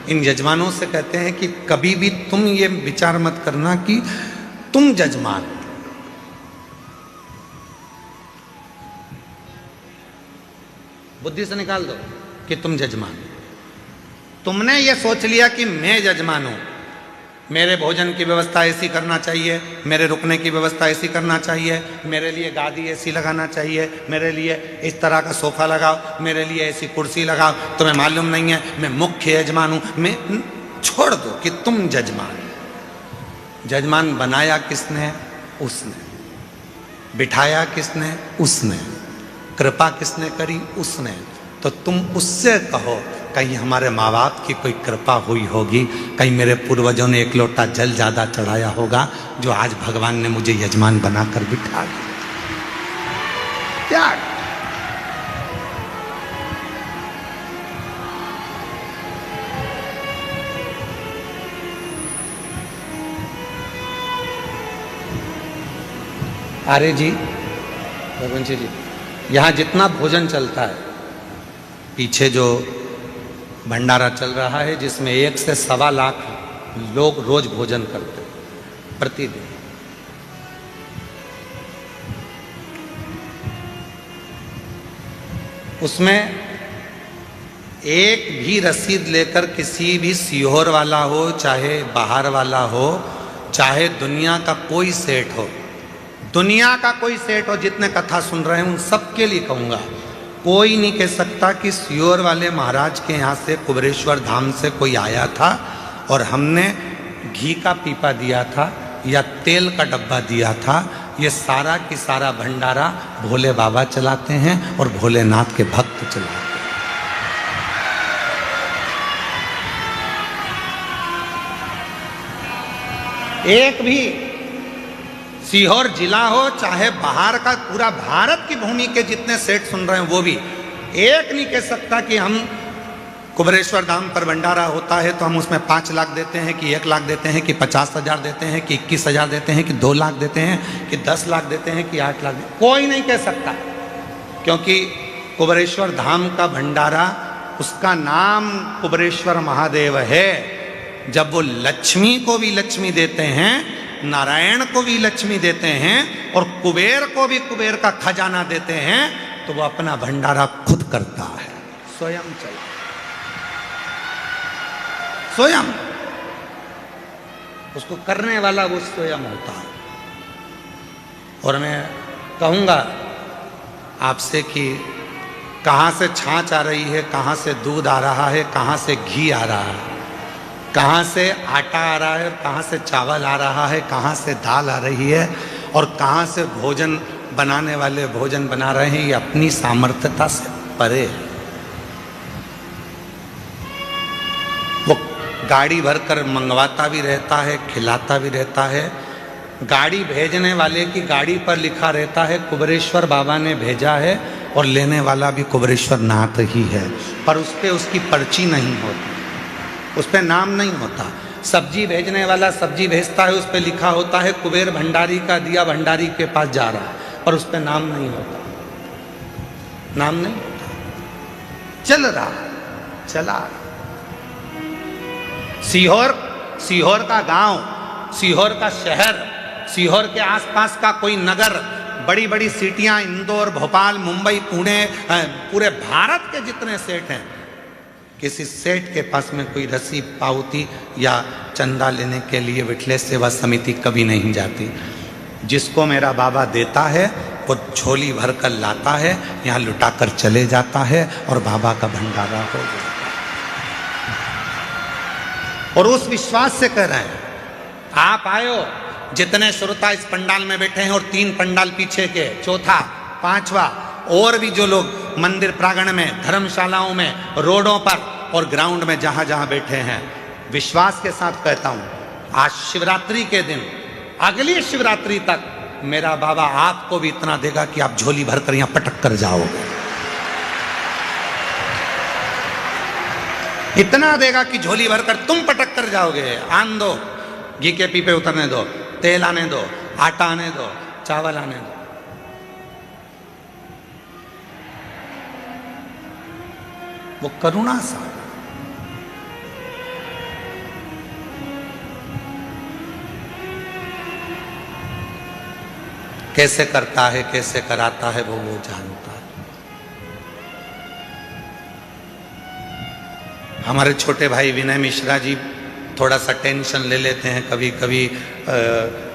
इन यजमानों से कहते हैं कि कभी भी तुम ये विचार मत करना कि तुम जजमान, बुद्धि से निकाल दो कि तुम जजमान। तुमने ये सोच लिया कि मैं जजमान हूं, मेरे भोजन की व्यवस्था ऐसी करना चाहिए, मेरे रुकने की व्यवस्था ऐसी करना चाहिए, मेरे लिए गादी ऐसी लगाना चाहिए, मेरे लिए इस तरह का सोफा लगाओ, मेरे लिए ऐसी कुर्सी लगाओ। तुम्हें मालूम नहीं है मैं मुख्य यजमान हूं। मैं छोड़ दो कि तुम जजमान। जजमान बनाया किसने? उसने। बिठाया किसने? उसने। कृपा किसने करी? उसने। तो तुम उससे कहो कहीं हमारे माँ बाप की कोई कृपा हुई होगी, कहीं मेरे पूर्वजों ने एक लोटा जल ज़्यादा चढ़ाया होगा, जो आज भगवान ने मुझे यजमान बनाकर बिठा दिया। त्याग। अरे जी रघुवंशी जी, यहाँ जितना भोजन चलता है, पीछे जो भंडारा चल रहा है जिसमें 1 से 1.25 लाख लोग रोज भोजन करते हैं प्रतिदिन। उसमें एक भी रसीद लेकर किसी भी सीहोर वाला हो, चाहे बाहर वाला हो, चाहे दुनिया का कोई सेठ हो, दुनिया का कोई सेठ हो, जितने कथा सुन रहे हैं उन सबके लिए कहूँगा, कोई नहीं कह सकता कि सीहोर वाले महाराज के यहाँ से कुबेरेश्वर धाम से कोई आया था और हमने घी का पीपा दिया था या तेल का डब्बा दिया था। ये सारा की सारा भंडारा भोले बाबा चलाते हैं और भोलेनाथ के भक्त चलाते हैं। एक भी सीहोर जिला हो, चाहे बाहर का, पूरा भारत की भूमि के जितने सेठ सुन रहे हैं वो भी एक नहीं कह सकता कि हम कुबेरेश्वर धाम पर भंडारा होता है तो हम उसमें 5 लाख देते हैं कि 1 लाख देते हैं कि 50,000 देते हैं कि 21,000 देते हैं कि 2 लाख देते हैं कि 10 लाख देते हैं कि 8 लाख, कोई नहीं कह सकता। क्योंकि कुबेरेश्वर धाम का भंडारा, उसका नाम कुबेरेश्वर महादेव है। जब वो लक्ष्मी को भी लक्ष्मी देते हैं, नारायण को भी लक्ष्मी देते हैं और कुबेर को भी कुबेर का खजाना देते हैं, तो वो अपना भंडारा खुद करता है, स्वयं चला, स्वयं। उसको करने वाला वो स्वयं होता है। और मैं कहूँगा आपसे कि कहाँ से छाछ आ रही है, कहाँ से दूध आ रहा है, कहाँ से घी आ रहा है, कहाँ से आटा आ रहा है, कहाँ से चावल आ रहा है, कहाँ से दाल आ रही है और कहाँ से भोजन बनाने वाले भोजन बना रहे हैं, ये अपनी सामर्थ्यता से परे है। वो गाड़ी भरकर मंगवाता भी रहता है, खिलाता भी रहता है। गाड़ी भेजने वाले की गाड़ी पर लिखा रहता है कुबेरेश्वर बाबा ने भेजा है और लेने वाला भी कुबेरेश्वर नाथ ही है, पर उस पर उसकी पर्ची नहीं होती, उस पर नाम नहीं होता। सब्जी भेजने वाला सब्जी भेजता है, उस पर लिखा होता है कुबेर भंडारी का दिया भंडारी के पास जा रहा है, पर उस पर नाम नहीं होता, नाम नहीं होता। चल रहा, चला। सीहोर का गांव, सीहोर का शहर, सीहोर के आसपास का कोई नगर, बड़ी बड़ी सिटियां, इंदौर, भोपाल, मुंबई, पुणे, पूरे भारत के जितने सेठ हैं, किसी सेठ के पास में कोई रसीद, पावती या चंदा लेने के लिए विठलेश सेवा समिति कभी नहीं जाती। जिसको मेरा बाबा देता है वो झोली भर कर लाता है, यहाँ लुटाकर चले जाता है और बाबा का भंडारा हो जाता है। और उस विश्वास से कह रहे हैं, आप आयो, जितने श्रोता इस पंडाल में बैठे हैं और 3 पंडाल पीछे के, चौथा, 5वां, और भी जो लोग मंदिर प्रांगण में, धर्मशालाओं में, रोडों पर और ग्राउंड में जहां जहां बैठे हैं, विश्वास के साथ कहता हूं, आज शिवरात्रि के दिन, अगली शिवरात्रि तक मेरा बाबा आपको भी इतना देगा कि आप झोली भरकर यहां पटक कर जाओगे। इतना देगा कि झोली भरकर तुम पटक कर जाओगे। आन दो, घी के पीपे उतरने दो, तेल आने दो, आटा आने दो, चावल आने दो। वो करुणा सागर, कैसे करता है, कैसे कराता है, वो जानता है। हमारे छोटे भाई विनय मिश्रा जी थोड़ा सा टेंशन ले लेते हैं कभी कभी।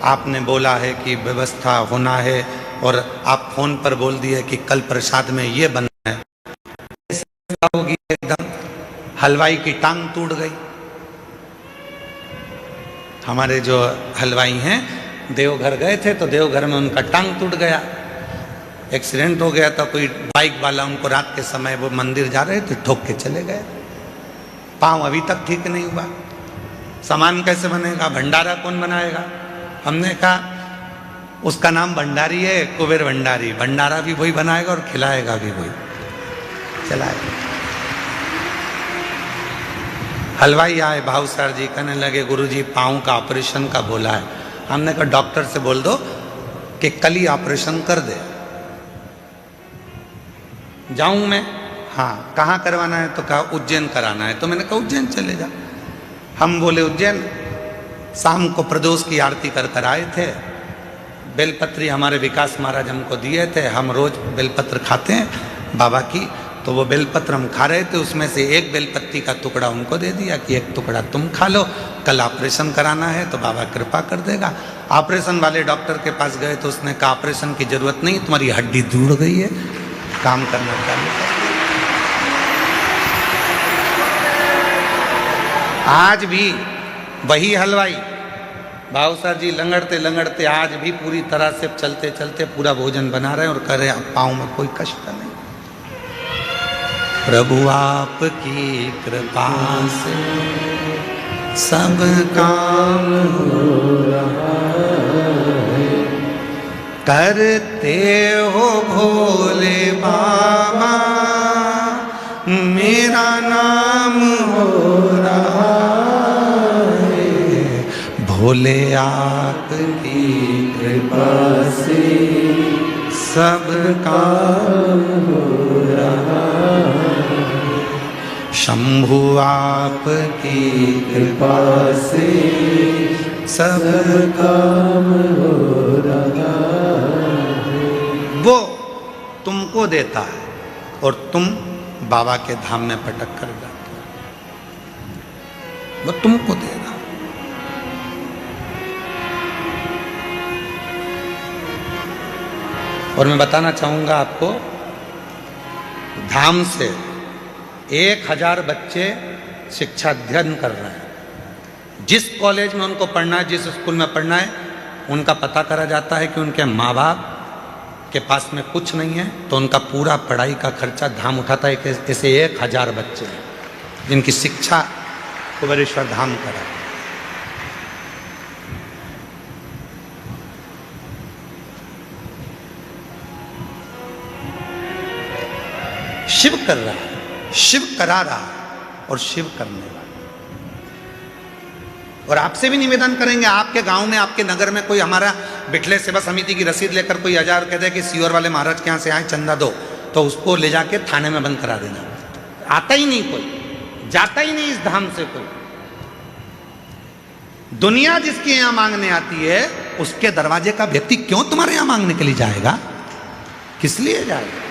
आपने बोला है कि व्यवस्था होना है और आप फोन पर बोल दिए कि कल प्रसाद में ये बनना है, होगी एकदम हलवाई की टांग टूट गई। हमारे जो हलवाई हैं देवघर गए थे तो देवघर में उनका टांग टूट गया, एक्सीडेंट हो गया था। कोई बाइक वाला उनको रात के समय, वो मंदिर जा रहे थे, ठोक के चले गए। पाँव अभी तक ठीक नहीं हुआ, सामान कैसे बनेगा, भंडारा कौन बनाएगा? हमने कहा उसका नाम भंडारी है, कुबेर भंडारी, भंडारा भी वही बनाएगा और खिलाएगा भी वही, चलाएगा। हलवाई आए, भाव सर जी कहने लगे गुरुजी पाँव का ऑपरेशन का बोला है। हमने कहा डॉक्टर से बोल दो कि कल ही ऑपरेशन कर दे। जाऊं मैं? हाँ। कहाँ करवाना है? तो कहा उज्जैन कराना है। तो मैंने कहा उज्जैन चले जा। हम बोले उज्जैन। शाम को प्रदोष की आरती कर कर आए थे, बेलपत्री हमारे विकास महाराज हमको दिए थे, हम रोज बेलपत्र खाते हैं बाबा की, तो वो बेलपत्र हम खा रहे थे, उसमें से एक बेलपत्ती का टुकड़ा उनको दे दिया कि एक टुकड़ा तुम खा लो, कल ऑपरेशन कराना है तो बाबा कृपा कर देगा। ऑपरेशन वाले डॉक्टर के पास गए तो उसने कहा ऑपरेशन की जरूरत नहीं, तुम्हारी हड्डी दूर गई है, काम करना चालू। आज भी वही हलवाई भाव सर जी लंगड़ते लंगड़ते आज भी पूरी तरह से चलते चलते पूरा भोजन बना रहे हैं और कह रहे हैं पाँव में कोई कष्ट नहीं। प्रभु आपकी कृपा से सब काम हो रहा है, करते हो भोले बाबा मेरा नाम हो रहा है, भोले आपकी कृपा से सब काम हो रहा है, शंभु आपकी कृपा से सब काम हो रहा है। वो तुमको देता है और तुम बाबा के धाम में पटक कर जाते हो, वो तुमको दे रहा। और मैं बताना चाहूंगा आपको, धाम से 1000 बच्चे शिक्षा अध्ययन कर रहे हैं। जिस कॉलेज में उनको पढ़ना है, जिस स्कूल में पढ़ना है, उनका पता करा जाता है कि उनके माँ बाप के पास में कुछ नहीं है, तो उनका पूरा पढ़ाई का खर्चा धाम उठाता है। ऐसे 1000 बच्चे हैं जिनकी शिक्षा कुबेरेश्वर धाम करा। शिव कर रहा है, शिव करा रहा है और शिव करने वाला। और आपसे भी निवेदन करेंगे, आपके गांव में आपके नगर में कोई हमारा बिठले सेवा समिति की रसीद लेकर कोई 1000 कह दे कि सीवर वाले महाराज के यहाँ से आए चंदा दो, तो उसको ले जाके थाने में बंद करा देना। आता ही नहीं कोई, जाता ही नहीं इस धाम से कोई। दुनिया जिसके यहां मांगने आती है, उसके दरवाजे का व्यक्ति क्यों तुम्हारे यहां मांगने के लिए जाएगा? किस लिए जाएगा?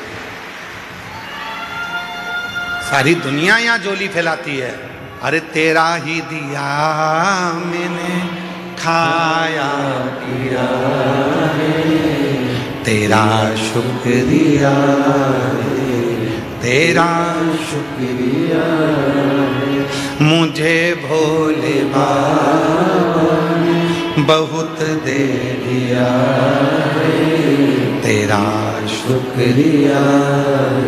सारी दुनिया यहां जोली फैलाती है, अरे तेरा ही दिया मैंने खाया पिया है, तेरा शुक्रिया है, तेरा शुक्रिया है, मुझे भोले बाबा ने बहुत दे दिया है, तेरा शुक्रिया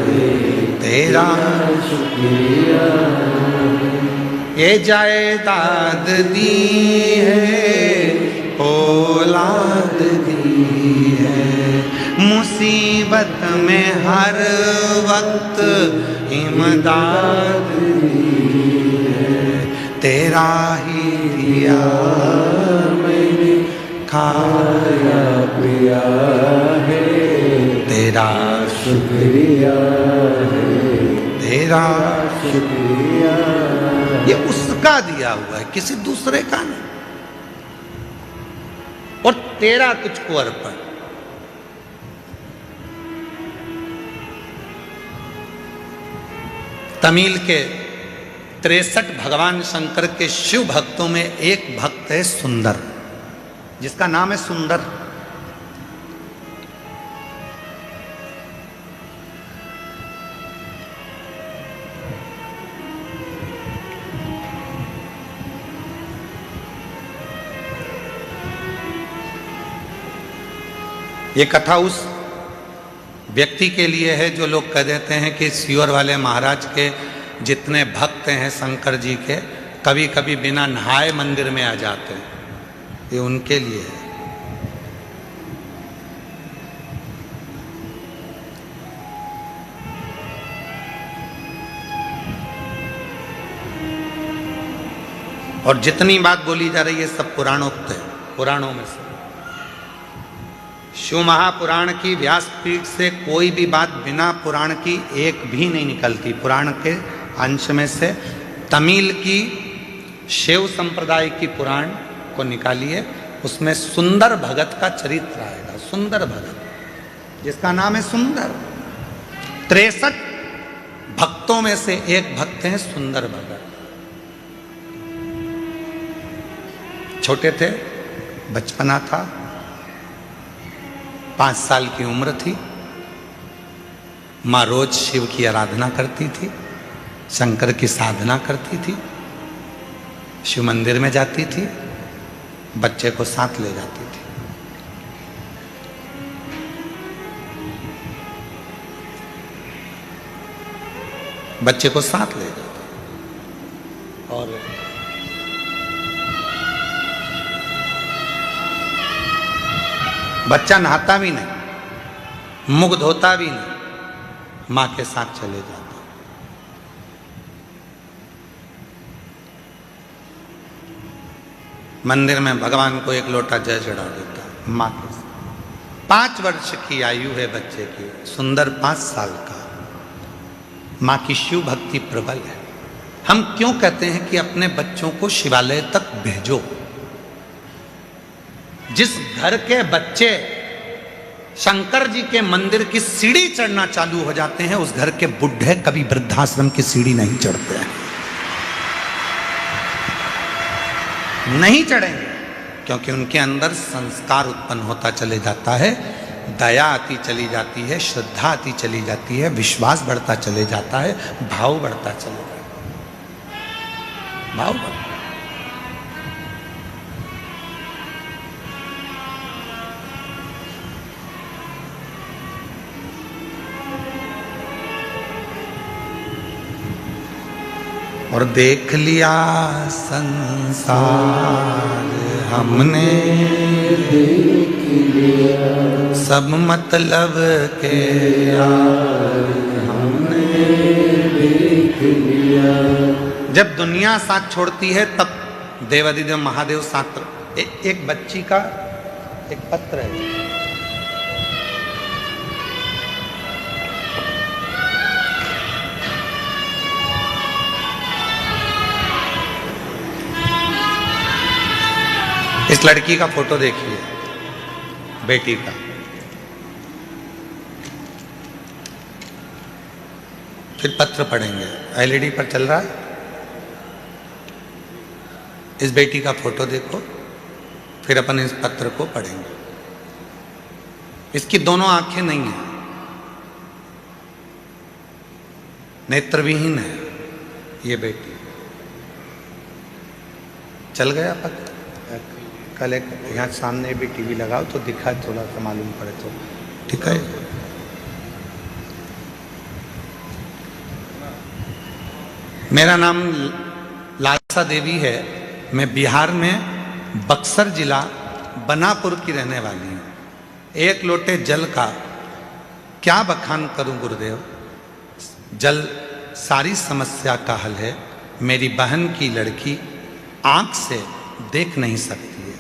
है, तेरा शुक्रिया। ये जायदाद दी है, औलाद दी है, मुसीबत में हर वक्त इमदाद दी है, तेरा ही दिया मैंने खाया पिया है, तेरा शुक्रिया है, तेरा शुक्रिया। ये उसका दिया हुआ है, किसी दूसरे का नहीं। और तेरा तुझको अर्पण। तमिल के 63 भगवान शंकर के शिव भक्तों में एक भक्त है सुंदर, जिसका नाम है सुंदर। ये कथा उस व्यक्ति के लिए है जो लोग कह देते हैं कि सीवर वाले महाराज के जितने भक्त हैं शंकर जी के कभी कभी बिना नहाए मंदिर में आ जाते हैं, ये उनके लिए है। और जितनी बात बोली जा रही है सब पुराणोक्त है, पुराणों में से। शिव महापुराण की व्यासपीठ से कोई भी बात बिना पुराण की एक भी नहीं निकलती। पुराण के अंश में से तमिल की शिव संप्रदाय की पुराण को निकालिए, उसमें सुंदर भगत का चरित्र आएगा। सुंदर भगत, जिसका नाम है सुंदर। 63 भक्तों में से एक भक्त हैं सुंदर भगत। छोटे थे, बचपना था, 5 साल की उम्र थी। माँ रोज शिव की आराधना करती थी, शंकर की साधना करती थी, शिव मंदिर में जाती थी, बच्चे को साथ ले जाती थी। बच्चे को साथ ले जाती और बच्चा नहाता भी नहीं, मुख धोता भी नहीं, मां के साथ चले जाता। मंदिर में भगवान को एक लोटा जल चढ़ा देता मां के साथ। 5 वर्ष की आयु है बच्चे की, सुंदर 5 साल का। मां की शिव भक्ति प्रबल है। हम क्यों कहते हैं कि अपने बच्चों को शिवालय तक भेजो? जिस घर के बच्चे शंकर जी के मंदिर की सीढ़ी चढ़ना चालू हो जाते हैं, उस घर के बुढ़े कभी वृद्धाश्रम की सीढ़ी नहीं चढ़ते हैं। नहीं चढ़ेंगे, क्योंकि उनके अंदर संस्कार उत्पन्न होता चले जाता है, दया आती चली जाती है, श्रद्धा आती चली जाती है, विश्वास बढ़ता चले जाता है, भाव बढ़ता चले जाता है। भाव बढ़ता। और देख लिया संसार हमने, देख लिया सब मतलब के यार हमने, देख लिया। जब दुनिया साथ छोड़ती है तब देवादिदेव महादेव साथ। एक बच्ची का एक पत्र है, इस लड़की का फोटो देखिए, बेटी का। फिर पत्र पढ़ेंगे, एलईडी पर चल रहा है। इस बेटी का फोटो देखो, फिर अपन इस पत्र को पढ़ेंगे। इसकी दोनों आंखें नहीं है, नेत्रविहीन है ये बेटी। चल गया पत्र। कल एक यहाँ सामने भी टीवी लगाओ तो दिखा, थोड़ा सा मालूम पड़े तो ठीक है। मेरा नाम लालसा देवी है। मैं बिहार में बक्सर जिला बनापुर की रहने वाली हूँ। एक लोटे जल का क्या बखान करूं गुरुदेव। जल सारी समस्या का हल है। मेरी बहन की लड़की आंख से देख नहीं सकती है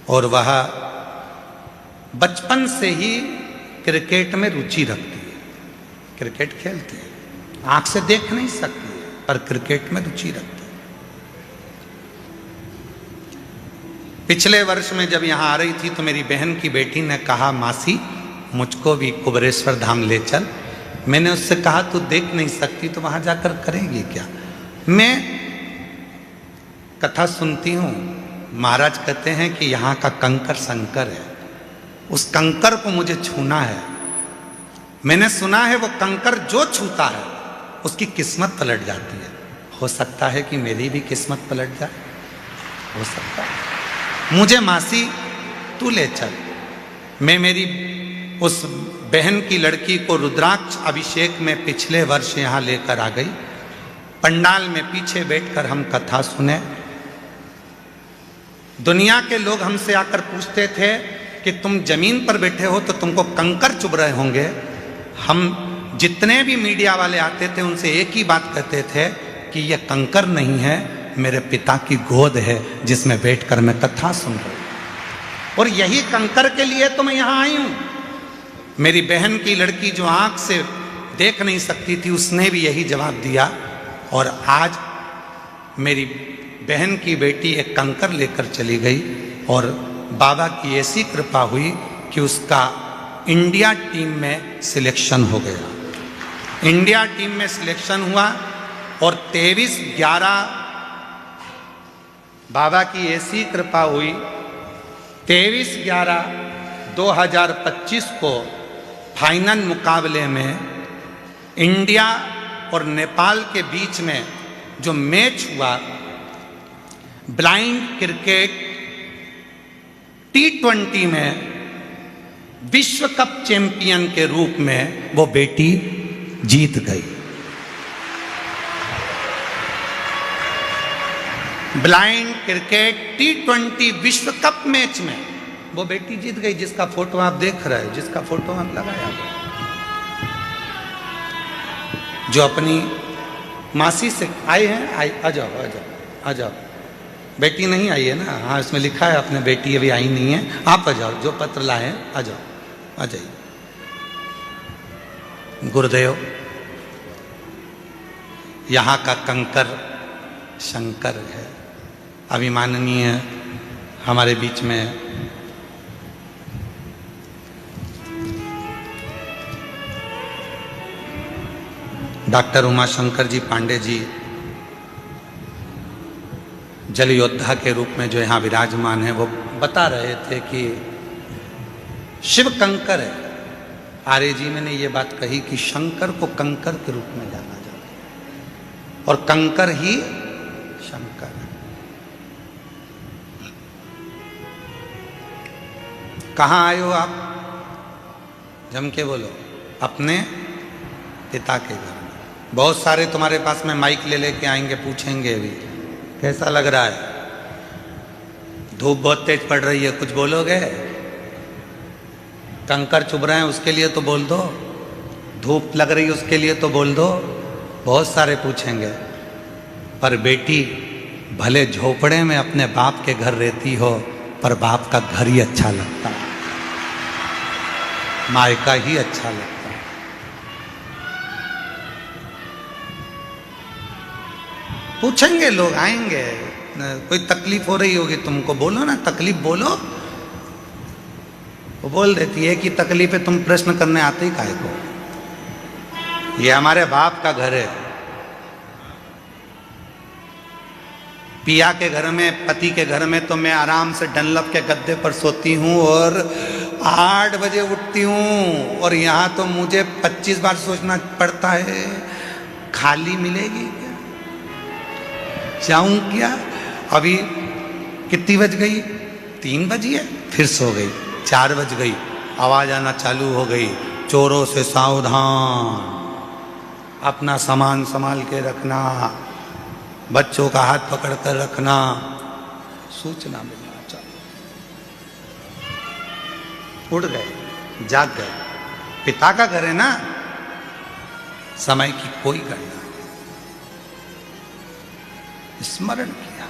और वह बचपन से ही क्रिकेट में रुचि रखती है, क्रिकेट खेलती है। आंख से देख नहीं सकती है पर क्रिकेट में रुचि रखती है। पिछले वर्ष में जब यहाँ आ रही थी तो मेरी बहन की बेटी ने कहा, मासी मुझको भी कुबेरेश्वर धाम ले चल। मैंने उससे कहा तू देख नहीं सकती तो वहां जाकर करेगी क्या। मैं कथा सुनती हूँ, महाराज कहते हैं कि यहाँ का कंकर शंकर है, उस कंकर को मुझे छूना है। मैंने सुना है वो कंकर जो छूता है उसकी किस्मत पलट जाती है। हो सकता है कि मेरी भी किस्मत पलट जाए, हो सकता है। मुझे मासी तू ले चल। मैं मेरी उस बहन की लड़की को रुद्राक्ष अभिषेक में पिछले वर्ष यहाँ लेकर आ गई पंडाल में पीछे बैठकर हम कथा सुने। दुनिया के लोग हमसे आकर पूछते थे कि तुम जमीन पर बैठे हो तो तुमको कंकर चुभ रहे होंगे। हम जितने भी मीडिया वाले आते थे उनसे एक ही बात कहते थे कि यह कंकर नहीं है, मेरे पिता की गोद है जिसमें बैठकर मैं कथा सुन रहा हूं। और यही कंकर के लिए तो मैं यहां आई हूं। मेरी बहन की लड़की जो आंख से देख नहीं सकती थी उसने भी यही जवाब दिया। और आज मेरी बहन की बेटी एक कंकर लेकर चली गई और बाबा की ऐसी कृपा हुई कि उसका इंडिया टीम में सिलेक्शन हो गया। इंडिया टीम में सिलेक्शन हुआ और 23/11 बाबा की ऐसी कृपा हुई, 23/11/2025 को फाइनल मुकाबले में इंडिया और नेपाल के बीच में जो मैच हुआ, ब्लाइंड क्रिकेट T20 में विश्व कप चैंपियन के रूप में वो बेटी जीत गई। ब्लाइंड क्रिकेट T20 विश्व कप मैच में वो बेटी जीत गई, जिसका फोटो आप देख रहे हैं, जिसका फोटो आप लगाया, जो अपनी मासी से आए हैं। आ जाओ आ जाओ आ जाओ। बेटी नहीं आई है ना? हाँ, इसमें लिखा है अपने बेटी अभी आई नहीं है। आप आ जाओ, जो पत्र लाए आ जाओ, आ जाइए। गुरुदेव, यहाँ का कंकर शंकर है। अभिमाननीय हमारे बीच में डॉक्टर उमाशंकर जी पांडे जी जल योद्धा के रूप में जो यहाँ विराजमान है, वो बता रहे थे कि शिव कंकर है। आर्य जी ने ये बात कही कि शंकर को कंकर के रूप में जाना जाता है और कंकर ही शंकर है। कहाँ आए हो आप? जम के बोलो। अपने पिता के घर में। बहुत सारे तुम्हारे पास में माइक ले लेके आएंगे, पूछेंगे भी कैसा लग रहा है, धूप बहुत तेज पड़ रही है, कुछ बोलोगे? कंकर चुभ रहे हैं उसके लिए तो बोल दो, धूप लग रही है उसके लिए तो बोल दो। बहुत सारे पूछेंगे। पर बेटी भले झोपड़े में अपने बाप के घर रहती हो, पर बाप का घर ही अच्छा लगता है, मायका ही अच्छा लगता है। पूछेंगे लोग, आएंगे। कोई तकलीफ हो रही होगी तुमको, बोलो ना, तकलीफ बोलो। वो बोल देती है कि तकलीफ है, तुम प्रश्न करने आते ही काहे को? ये हमारे बाप का घर है। पिया के घर में, पति के घर में तो मैं आराम से डनलप के गद्दे पर सोती हूँ और 8 बजे उठती हूँ। और यहाँ तो मुझे 25 बार सोचना पड़ता है, खाली मिलेगी क्या, जाऊं क्या? अभी कितनी बज गई? 3 बजी है। फिर सो गई। 4 बज गई, आवाज आना चालू हो गई, चोरों से सावधान, अपना सामान संभाल के रखना, बच्चों का हाथ पकड़ कर रखना, सूचना मिलना चालू। उठ गए, जाग गए। पिता का घर है ना, समय की कोई गणना नहीं। स्मरण किया।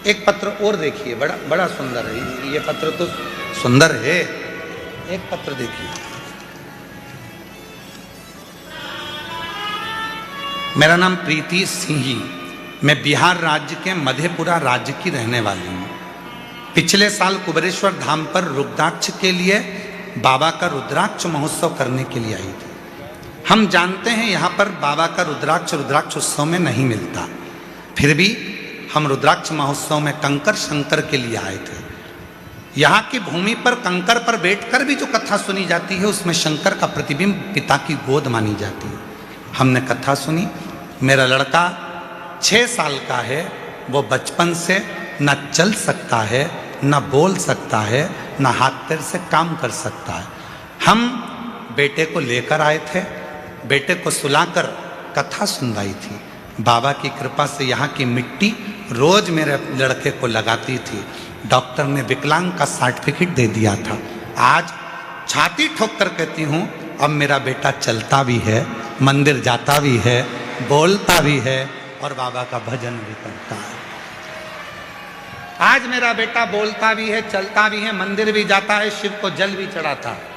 एक पत्र और देखिए, बड़ा बड़ा सुंदर है। ये पत्र तो सुंदर है। एक पत्र देखिए। मेरा नाम प्रीति सिंही, मैं बिहार राज्य के मधेपुरा राज्य की रहने वाली हूँ। पिछले साल कुबेरेश्वर धाम पर रुद्राक्ष के लिए बाबा का रुद्राक्ष महोत्सव करने के लिए आई थी। हम जानते हैं यहाँ पर बाबा का रुद्राक्ष उत्सव में नहीं मिलता, फिर भी हम रुद्राक्ष महोत्सव में कंकर शंकर के लिए आए थे। यहाँ की भूमि पर कंकर पर बैठकर भी जो कथा सुनी जाती है, उसमें शंकर का प्रतिबिंब पिता की गोद मानी जाती है। हमने कथा सुनी। मेरा लड़का 6 साल का है, वो बचपन से न चल सकता है, न बोल सकता है, न हाथ पैर से काम कर सकता है। हम बेटे को लेकर आए थे। बेटे को सुलाकर कथा सुनवाई थी। बाबा की कृपा से यहाँ की मिट्टी रोज मेरे लड़के को लगाती थी। डॉक्टर ने विकलांग का सर्टिफिकेट दे दिया था। आज छाती ठोक कर कहती हूँ अब मेरा बेटा चलता भी है, मंदिर जाता भी है, बोलता भी है और बाबा का भजन भी करता है। आज मेरा बेटा बोलता भी है, चलता भी है, मंदिर भी जाता है, शिव को जल भी चढ़ाता है।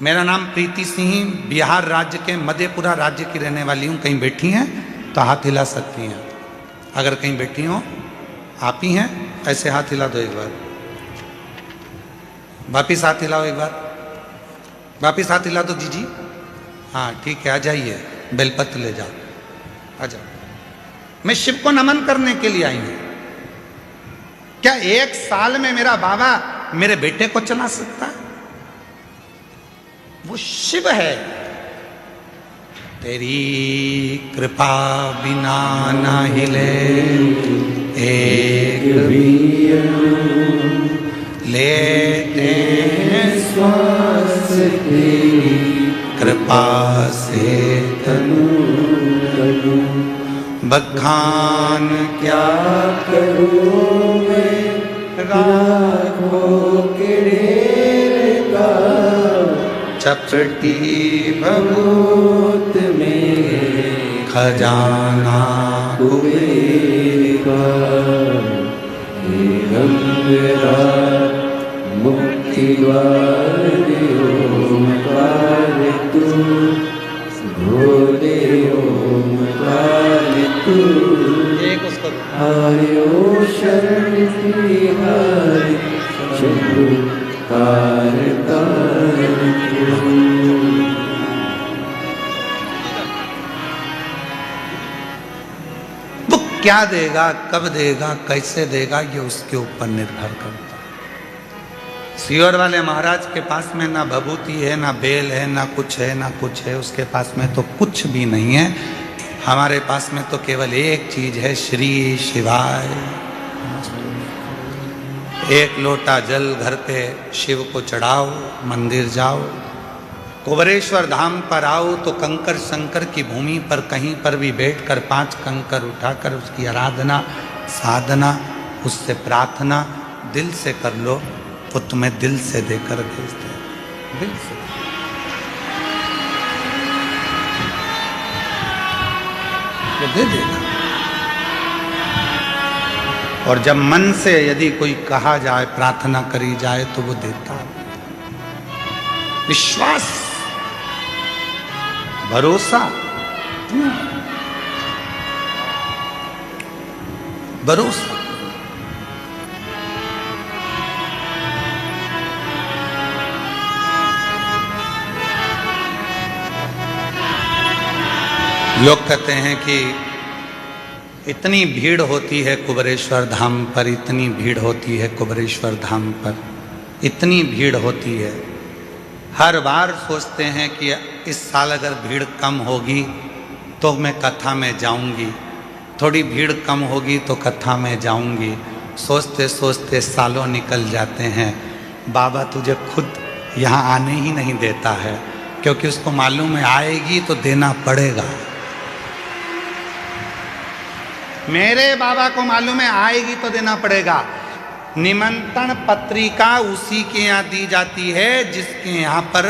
मेरा नाम प्रीति सिंह, बिहार राज्य के मधेपुरा राज्य की रहने वाली हूँ। कहीं बैठी हैं तो हाथ हिला सकती हैं। अगर कहीं बैठी हो, आप ही हैं, ऐसे हाथ हिला दो एक बार। वापिस हाथ हिलाओ एक बार, वापिस हाथ हिला दो जी। हाँ ठीक है, आ जाइए, बेलपत्र ले जाओ, आ जाओ। मैं शिव को नमन करने के लिए आई हूं। क्या एक साल में मेरा बाबा मेरे बेटे को चला सकता है? वो शिव है। तेरी कृपा बिना ना हिले एक भी लेते श्वास तेरी कृपा से तनु बखान क्या करूं मैं राखों के ढेर का चपटी भभूत में खजाना कुबेर का मेरा मुक्ति द्वार ओमकार तू भोले ओमकार तू एक उसको आयो शरण हरि शंभु वो क्या देगा, कब देगा, कैसे देगा, ये उसके ऊपर निर्भर करता है। सियोर वाले महाराज के पास में ना भभूति है, ना बेल है, ना कुछ है, ना कुछ है। उसके पास में तो कुछ भी नहीं है। हमारे पास में तो केवल एक चीज है, श्री शिवाय। एक लोटा जल घर पे शिव को चढ़ाओ, मंदिर जाओ, कुबरेश्वर धाम पर आओ तो कंकर शंकर की भूमि पर कहीं पर भी बैठकर 5 कंकर उठाकर उसकी आराधना, साधना, उससे प्रार्थना दिल से कर लो, वो तुम्हें दिल से देकर भेजते हैं, दिल से। वो दे देगा। और जब मन से यदि कोई कहा जाए, प्रार्थना करी जाए तो वो देता है। विश्वास, भरोसा, भरोसा। लोग कहते हैं कि इतनी भीड़ होती है कुबरेश्वर धाम पर, इतनी भीड़ होती है कुबरेश्वर धाम पर, इतनी भीड़ होती है। हर बार सोचते हैं कि इस साल अगर भीड़ कम होगी तो मैं कथा में जाऊंगी, थोड़ी भीड़ कम होगी तो कथा में जाऊंगी। सोचते सोचते सालों निकल जाते हैं। बाबा तुझे खुद यहाँ आने ही नहीं देता है, क्योंकि उसको मालूम है आएगी तो देना पड़ेगा। मेरे बाबा को मालूम है आएगी तो देना पड़ेगा। निमंत्रण पत्रिका उसी के यहाँ दी जाती है जिसके यहाँ पर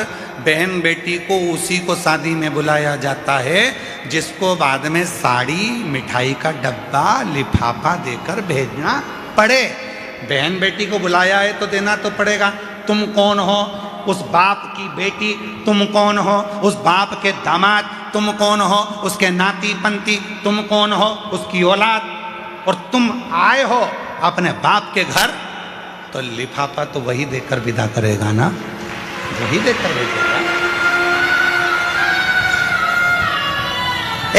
बहन बेटी को उसी को शादी में बुलाया जाता है, जिसको बाद में साड़ी, मिठाई का डब्बा, लिफाफा देकर भेजना पड़े। बहन बेटी को बुलाया है तो देना तो पड़ेगा। तुम कौन हो? उस बाप की बेटी। तुम कौन हो? उस बाप के दामाद। तुम कौन हो? उसके नाती पंती। तुम कौन हो? उसकी औलाद। और तुम आए हो अपने बाप के घर, तो लिफाफा तो वही देकर विदा करेगा ना, वही देकर भेजेगा।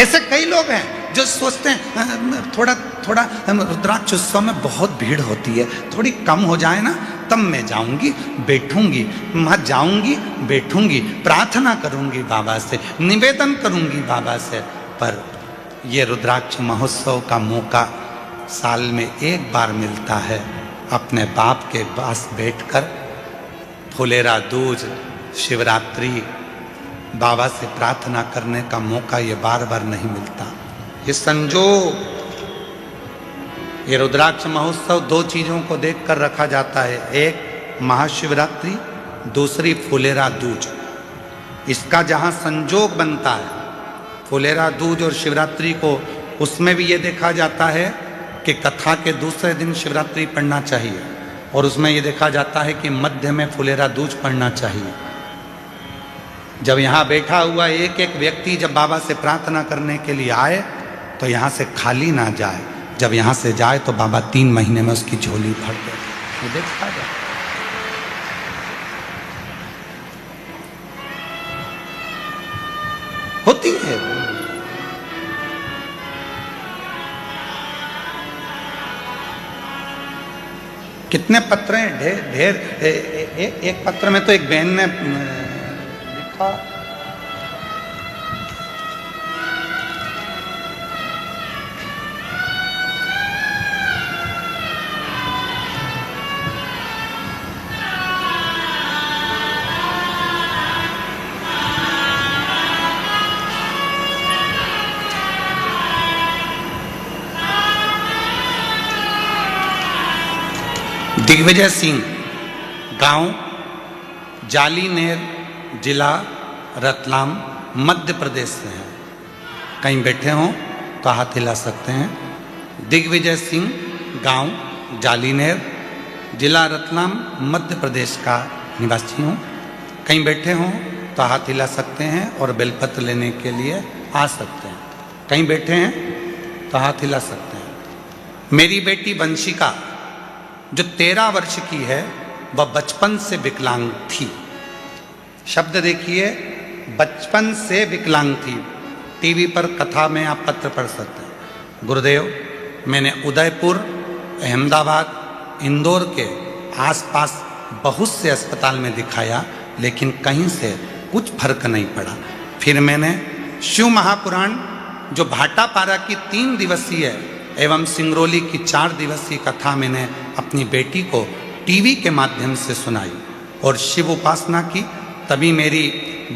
ऐसे कई लोग हैं जो सोचते हैं थोड़ा थोड़ा रुद्राक्ष उत्सव में बहुत भीड़ होती है, थोड़ी कम हो जाए ना तब मैं जाऊंगी, बैठूंगी, मैं जाऊंगी, बैठूंगी, प्रार्थना करूंगी बाबा से, निवेदन करूंगी बाबा से। पर ये रुद्राक्ष महोत्सव का मौका साल में एक बार मिलता है। अपने बाप के पास बैठकर फुलेरा दूज, शिवरात्रि, बाबा से प्रार्थना करने का मौका ये बार बार नहीं मिलता। ये संजोग, ये रुद्राक्ष महोत्सव दो चीजों को देखकर रखा जाता है, एक महाशिवरात्रि, दूसरी फुलेरा दूज। इसका जहां संजोग बनता है फुलेरा दूज और शिवरात्रि को, उसमें भी ये देखा जाता है कि कथा के दूसरे दिन शिवरात्रि पढ़ना चाहिए, और उसमें ये देखा जाता है कि मध्य में फुलेरा दूज पढ़ना चाहिए। जब यहाँ बैठा हुआ एक एक व्यक्ति जब बाबा से प्रार्थना करने के लिए आए तो यहाँ से खाली ना जाए, जब यहाँ से जाए तो बाबा 3 महीने में उसकी झोली भर दे। ये देखा जाए। होती है। कितने पत्र हैं, ढेर ढेर। एक पत्र में तो एक बहन ने लिखा, दिग्विजय सिंह, गांव जालीनेर, जिला रतलाम, मध्य प्रदेश से हैं। कहीं बैठे हों तो हाथ हिला सकते हैं। दिग्विजय सिंह, गांव जालीनेर, जिला रतलाम, मध्य प्रदेश का निवासी हूँ। कहीं बैठे हों तो हाथ हिला सकते हैं और बेलपत्र लेने के लिए आ सकते हैं। कहीं बैठे हैं तो हाथ हिला सकते हैं। मेरी बेटी वंशिका जो 13 वर्ष की है, वह बचपन से विकलांग थी। शब्द देखिए, बचपन से विकलांग थी। टीवी पर कथा में आप पत्र पढ़ सकते हैं। गुरुदेव, मैंने उदयपुर, अहमदाबाद, इंदौर के आसपास बहुत से अस्पताल में दिखाया, लेकिन कहीं से कुछ फर्क नहीं पड़ा। फिर मैंने शिव महापुराण जो भाटापारा की 3 दिवसीय एवं सिंगरौली की 4 दिवसीय कथा मैंने अपनी बेटी को टीवी के माध्यम से सुनाई और शिव उपासना की। तभी मेरी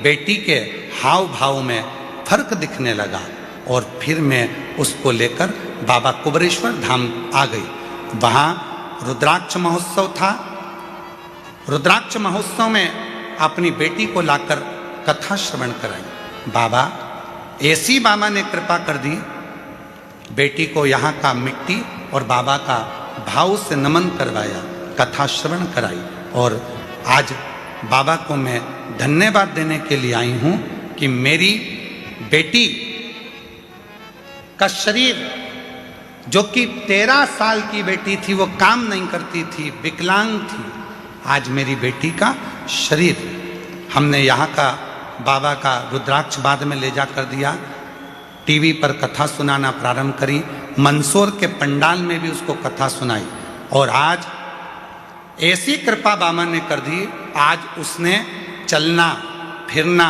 बेटी के हाव भाव में फर्क दिखने लगा और फिर मैं उसको लेकर बाबा कुबरेश्वर धाम आ गई। वहाँ रुद्राक्ष महोत्सव था। रुद्राक्ष महोत्सव में अपनी बेटी को लाकर कथा श्रवण कराई। बाबा, ऐसी बाबा ने कृपा कर दी, बेटी को यहाँ का मिट्टी और बाबा का भाव से नमन करवाया, कथा श्रवण कराई, और आज बाबा को मैं धन्यवाद देने के लिए आई हूँ कि मेरी बेटी का शरीर, जो कि 13 साल की बेटी थी, वो काम नहीं करती थी, विकलांग थी, आज मेरी बेटी का शरीर हमने यहाँ का बाबा का रुद्राक्ष बाद में ले जा कर दिया। टीवी पर कथा सुनाना प्रारंभ करी। मंदसौर के पंडाल में भी उसको कथा सुनाई और आज ऐसी कृपा बाबा ने कर दी, आज उसने चलना फिरना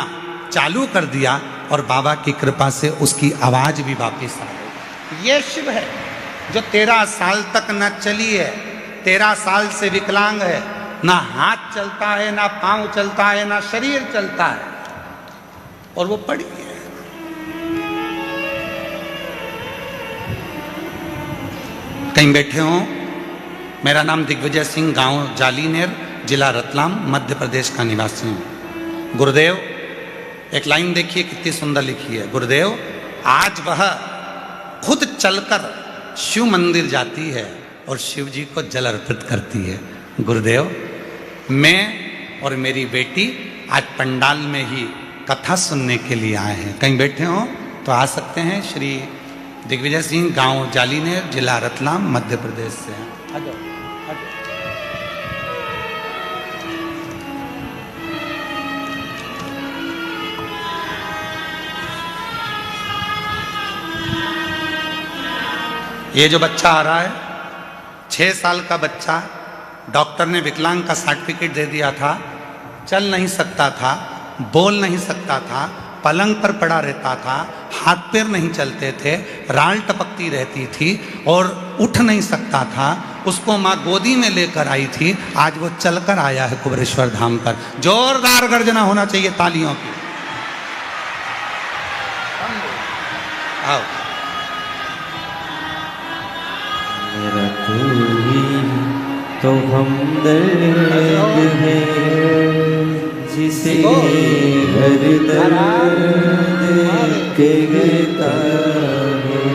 चालू कर दिया और बाबा की कृपा से उसकी आवाज भी वापस आ गई। ये शिव है जो 13 साल तक न चली है, 13 साल से विकलांग है, ना हाथ चलता है, ना पांव चलता है, ना शरीर चलता है, और वो पड़ी है। कहीं बैठे हों। मेरा नाम दिग्विजय सिंह, गांव जालीनेर, जिला रतलाम, मध्य प्रदेश का निवासी हूँ। गुरुदेव, एक लाइन देखिए कितनी सुंदर लिखी है। गुरुदेव, आज वह खुद चलकर शिव मंदिर जाती है और शिव जी को जल अर्पित करती है। गुरुदेव, मैं और मेरी बेटी आज पंडाल में ही कथा सुनने के लिए आए हैं। कहीं बैठे हों तो आ सकते हैं। श्री दिग्विजय सिंह, गांव जालीनेर, जिला रतलाम, मध्य प्रदेश से हैं। आ जाओ, आ जाओ। ये जो बच्चा आ रहा है, 6 साल का बच्चा, डॉक्टर ने विकलांग का सर्टिफिकेट दे दिया था, चल नहीं सकता था, बोल नहीं सकता था, पलंग पर पड़ा रहता था, हाथ पैर नहीं चलते थे, राल टपकती रहती थी और उठ नहीं सकता था। उसको माँ गोदी में लेकर आई थी, आज वो चलकर आया है कुबरेश्वर धाम पर। जोरदार गर्जना होना चाहिए तालियों की। आओ। मेरा तू ही तो हमदर्द है, जिसे हर दर्द कहता है।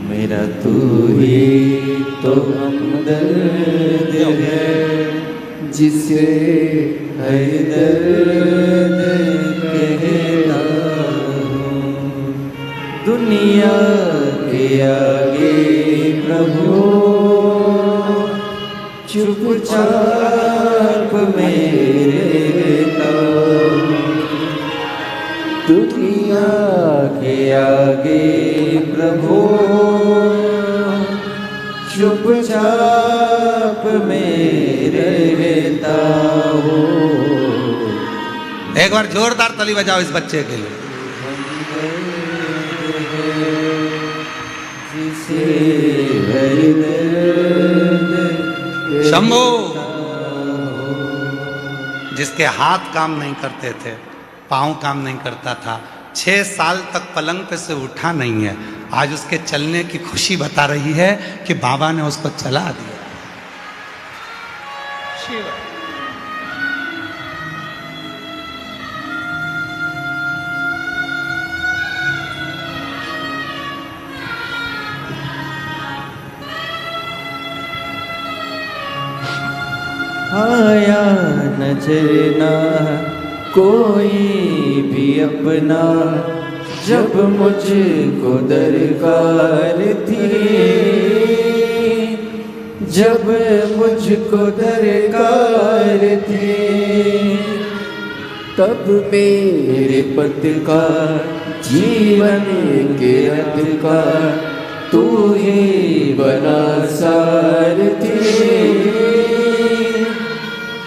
मेरा तू ही तो हमदर्द है, जिसे हर दर्द कहता हूँ। दुनिया के आगे प्रभु चुपचाप मेरे रहता हूँ। दुनिया के आगे प्रभु चुपचाप मेरे रहता हूँ। एक बार जोरदार ताली बजाओ इस बच्चे के लिए। शंभो, जिसके हाथ काम नहीं करते थे, पाँव काम नहीं करता था, 6 साल तक पलंग पे से उठा नहीं है, आज उसके चलने की खुशी बता रही है कि बाबा ने उसको चला दिया। शिव आया नजर ना कोई भी अपना, जब मुझको दरकार थी, जब मुझको दरकार थी, तब मेरे पद का जीवन के रथ का तू ही बना सारथी,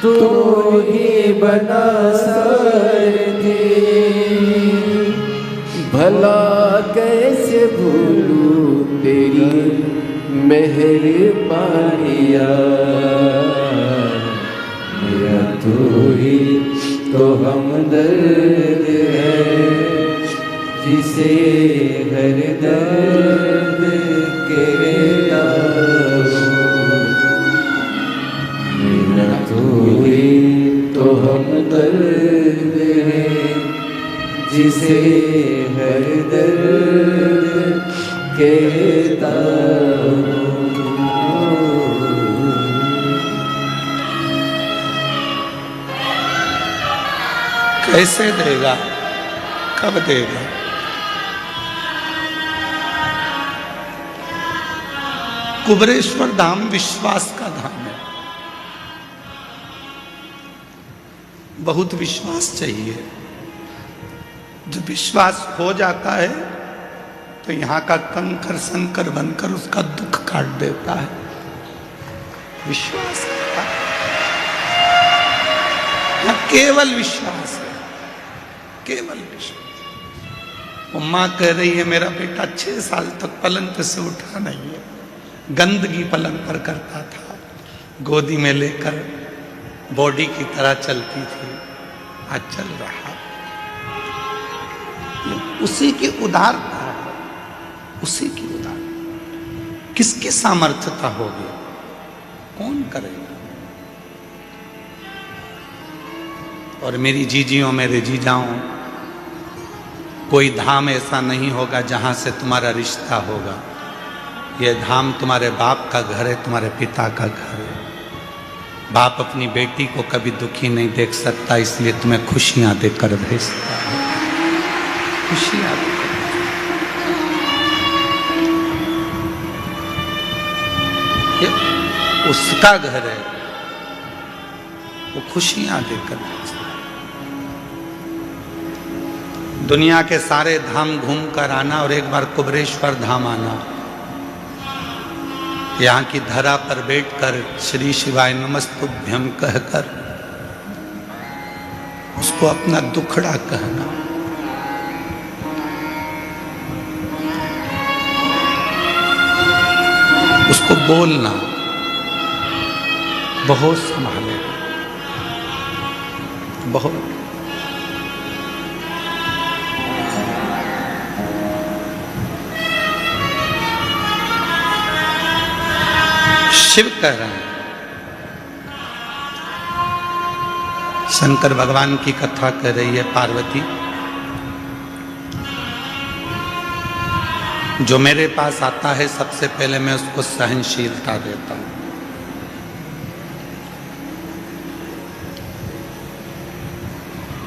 तू ही बना सारथी। भला कैसे भूलूं तेरी मेहरबानियाँ, मेरा तू ही तो हमदर्द है, जिसे हर दर्द कहता हूँ। मेरा तू ही तो हमदर्द है, जिसे हर दर्द कहता हूँ। कैसे देगा, कब देगा? कुबरेश्वर धाम विश्वास का धाम है। बहुत विश्वास चाहिए। जो विश्वास हो जाता है तो यहाँ का कंकर संकर बनकर उसका दुख काट देता है। विश्वास यहाँ केवल विश्वास है, केवल विश्वास। वो माँ कह रही है मेरा बेटा 6 साल तक पलंग पे से उठा नहीं है, गंदगी पलंग पर करता था, गोदी में लेकर बॉडी की तरह चलती थी, आज चल रहा। उसी की उदारता है, उसी की उदारता। किसकी सामर्थ्यता होगी? कौन करेगा? और मेरी जीजियों, मेरे जीजाओं, कोई धाम ऐसा नहीं होगा जहां से तुम्हारा रिश्ता होगा। यह धाम तुम्हारे बाप का घर है, तुम्हारे पिता का घर है। बाप अपनी बेटी को कभी दुखी नहीं देख सकता, इसलिए तुम्हें खुशियां देकर भेजता है, खुशियां देकर। ये उसका घर है, वो खुशियां देकर भेजता है। दुनिया के सारे धाम घूम कर आना और एक बार कुबरेश्वर धाम आना, यहाँ की धरा पर बैठकर श्री शिवाय नमस्तुभ्यम कहकर उसको अपना दुखड़ा कहना, उसको बोलना, बहुत संभालेगा, बहुत। शिव कह रहे हैं। शंकर भगवान की कथा कह रही है पार्वती, जो मेरे पास आता है सबसे पहले मैं उसको सहनशीलता देता हूं।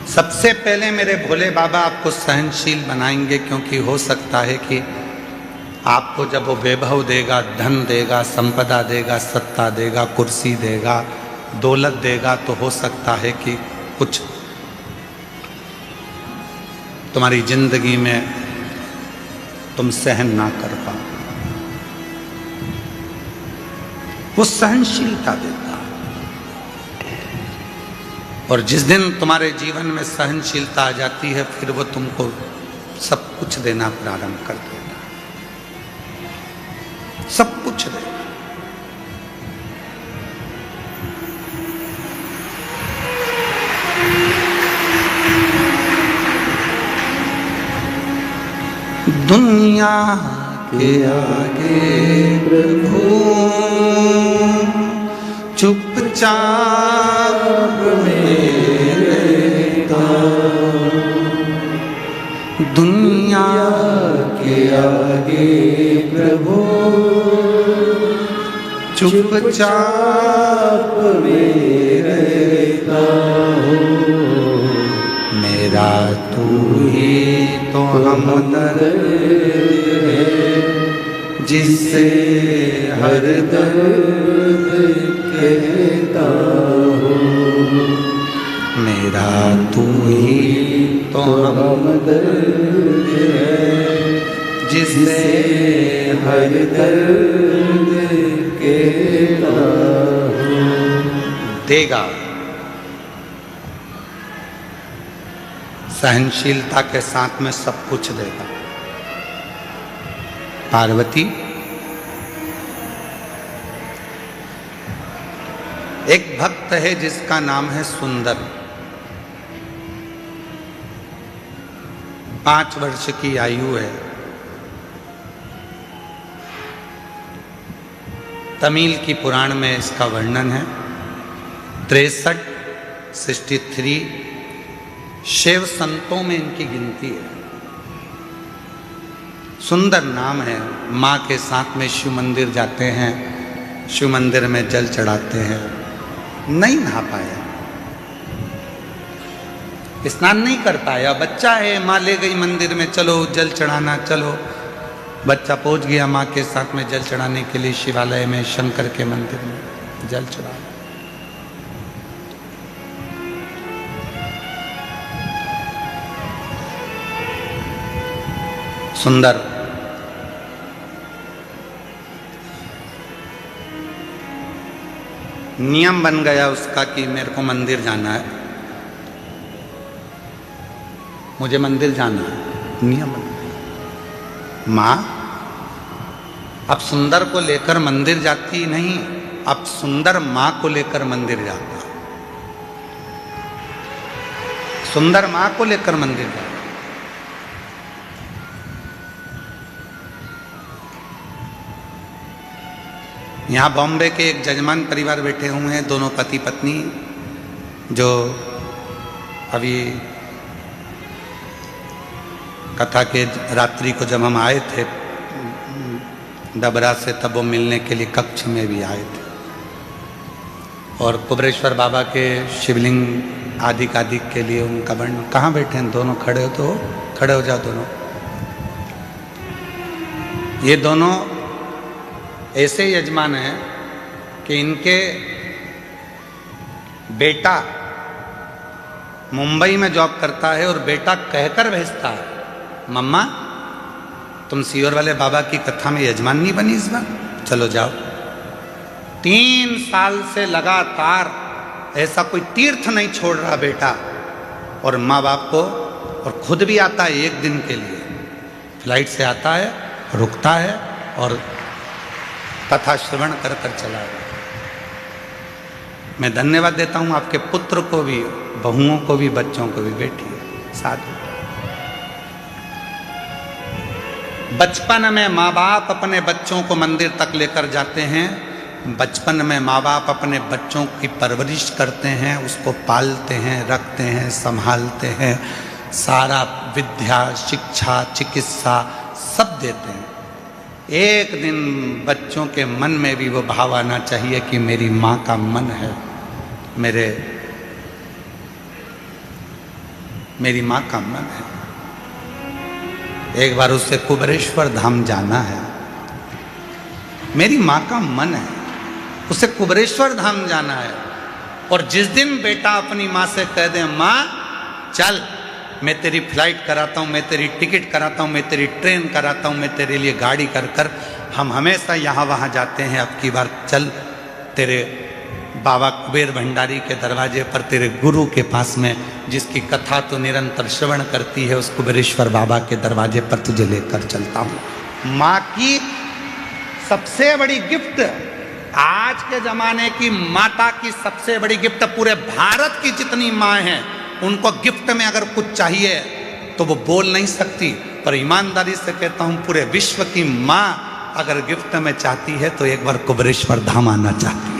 सबसे पहले मेरे भोले बाबा आपको सहनशील बनाएंगे, क्योंकि हो सकता है कि आपको जब वो वैभव देगा, धन देगा, संपदा देगा, सत्ता देगा, कुर्सी देगा, दौलत देगा, तो हो सकता है कि कुछ तुम्हारी जिंदगी में तुम सहन ना कर पाओ। वो सहनशीलता देता है, और जिस दिन तुम्हारे जीवन में सहनशीलता आ जाती है, फिर वो तुमको सब कुछ देना प्रारंभ कर देगा, सब कुछ देगा। दुनिया के आगे प्रभु चुपचाप रहता, दुनिया के आगे प्रभु चुपचाप रहता हूँ, मेरा तू ही तो हमदर्द है, जिससे हर दर्द कहता हूँ, मेरा तू ही तो हमदर्द है, जिससे हर दर्द कहता हूँ। देगा। सहनशीलता के साथ में सब कुछ देगा। पार्वती, एक भक्त है जिसका नाम है सुंदर। 5 वर्ष की आयु है। तमिल की पुराण में इसका वर्णन है। 63, 63 शिव संतों में इनकी गिनती है। सुंदर नाम है। माँ के साथ में शिव मंदिर जाते हैं, शिव मंदिर में जल चढ़ाते हैं। नहीं नहा पाया, स्नान नहीं कर पाया। बच्चा है, माँ ले गई मंदिर में, चलो जल चढ़ाना, चलो। बच्चा पहुंच गया माँ के साथ में जल चढ़ाने के लिए शिवालय में, शंकर के मंदिर में जल चढ़ा। सुंदर नियम बन गया उसका कि मेरे को मंदिर जाना है, मुझे मंदिर जाना है, नियम बन गया। माँ अब सुंदर को लेकर मंदिर जाती नहीं, अब सुंदर माँ को लेकर मंदिर जाता। सुंदर माँ को लेकर मंदिर जाता। यहाँ बॉम्बे के एक जजमान परिवार बैठे हुए हैं, दोनों पति पत्नी, जो अभी कथा के रात्रि को जब हम आए थे डबरा से, तब वो मिलने के लिए कक्ष में भी आए थे। और कुबरेश्वर बाबा के शिवलिंग आदि के लिए उनका वर्णन। कहाँ बैठे हैं दोनों? खड़े हो तो खड़े हो जाओ दोनों। ये दोनों ऐसे यजमान हैं कि इनके बेटा मुंबई में जॉब करता है और बेटा कहकर भेजता है, मम्मा तुम सीहोर वाले बाबा की कथा में यजमान नहीं बनी इस बार, चलो जाओ। 3 साल से लगातार ऐसा कोई तीर्थ नहीं छोड़ रहा बेटा और माँ बाप को, और खुद भी आता है 1 दिन के लिए, फ्लाइट से आता है, रुकता है और कथा श्रवण कर कर चला गया। मैं धन्यवाद देता हूँ आपके पुत्र को भी, बहुओं को भी, बच्चों को भी। बैठिए साधु। बचपन में माँ बाप अपने बच्चों को मंदिर तक लेकर जाते हैं, बचपन में माँ बाप अपने बच्चों की परवरिश करते हैं, उसको पालते हैं, रखते हैं, संभालते हैं, सारा विद्या, शिक्षा, चिकित्सा सब देते हैं। एक दिन बच्चों के मन में भी वो भाव आना चाहिए कि मेरी माँ का मन है, मेरी माँ का मन है। एक बार उससे कुबेरेश्वर धाम जाना है, मेरी माँ का मन है, उसे कुबेरेश्वर धाम जाना है। और जिस दिन बेटा अपनी माँ से कह दे माँ चल मैं तेरी फ्लाइट कराता हूँ, मैं तेरी टिकट कराता हूँ, मैं तेरी ट्रेन कराता हूँ, मैं तेरे लिए गाड़ी कर कर हम हमेशा यहाँ वहाँ जाते हैं, अब की बार चल तेरे बाबा कुबेर भंडारी के दरवाजे पर, तेरे गुरु के पास में जिसकी कथा तो निरंतर श्रवण करती है, उस कुबेरेश्वर बाबा के दरवाजे पर तुझे लेकर चलता हूँ। माँ की सबसे बड़ी गिफ्ट, आज के जमाने की माता की सबसे बड़ी गिफ्ट, पूरे भारत की जितनी माँ हैं उनको गिफ्ट में अगर कुछ चाहिए तो वो बोल नहीं सकती, पर ईमानदारी से कहता हूँ पूरे विश्व की माँ अगर गिफ्ट में चाहती है तो एक बार कुबेरेश्वर धाम आना चाहती है।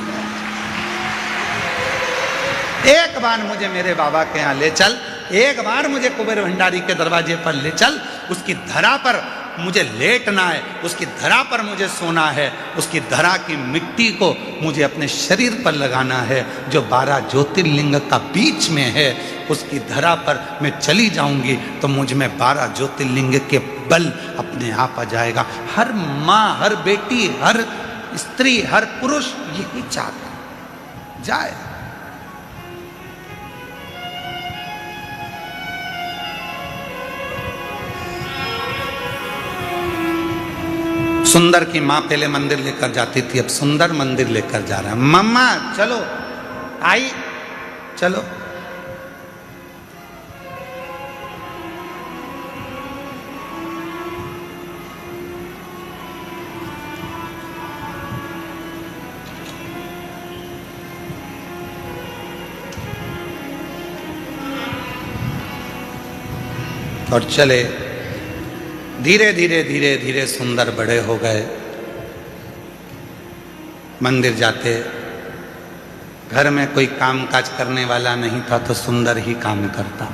एक बार मुझे मेरे बाबा के यहाँ ले चल, एक बार मुझे कुबेर भंडारी के दरवाजे पर ले चल, उसकी धरा पर मुझे लेटना है, उसकी धरा पर मुझे सोना है, उसकी धरा की मिट्टी को मुझे अपने शरीर पर लगाना है, जो 12 ज्योतिर्लिंग का बीच में है, उसकी धरा पर मैं चली जाऊंगी तो मुझ में 12 ज्योतिर्लिंग के बल अपने आप आ जाएगा। हर माँ, हर बेटी, हर स्त्री, हर पुरुष यही चाहता जाए। सुंदर की माँ पहले मंदिर लेकर जाती थी, अब सुंदर मंदिर लेकर जा रहा है। मम्मा चलो, आई चलो। और चले, धीरे धीरे धीरे धीरे सुंदर बड़े हो गए। मंदिर जाते, घर में कोई काम काज करने वाला नहीं था तो सुंदर ही काम करता।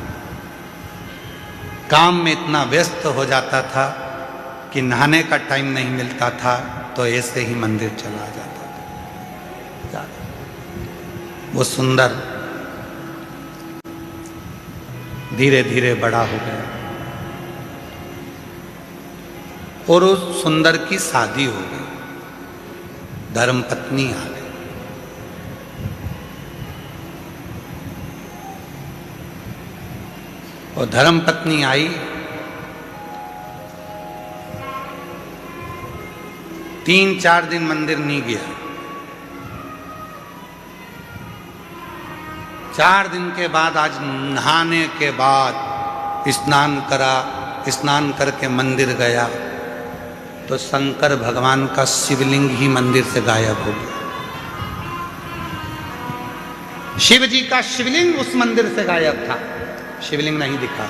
काम में इतना व्यस्त हो जाता था कि नहाने का टाइम नहीं मिलता था, तो ऐसे ही मंदिर चला जाता था। वो सुंदर धीरे धीरे बड़ा हो गया और उस सुंदर की शादी हो गई, धर्म पत्नी आ गई। और धर्म पत्नी आई, 3-4 दिन मंदिर नहीं गया। 4 दिन के बाद, आज नहाने के बाद स्नान करा, स्नान करके मंदिर गया तो शंकर भगवान का शिवलिंग ही मंदिर से गायब हो गया। शिव जी का शिवलिंग उस मंदिर से गायब था, शिवलिंग नहीं दिखा।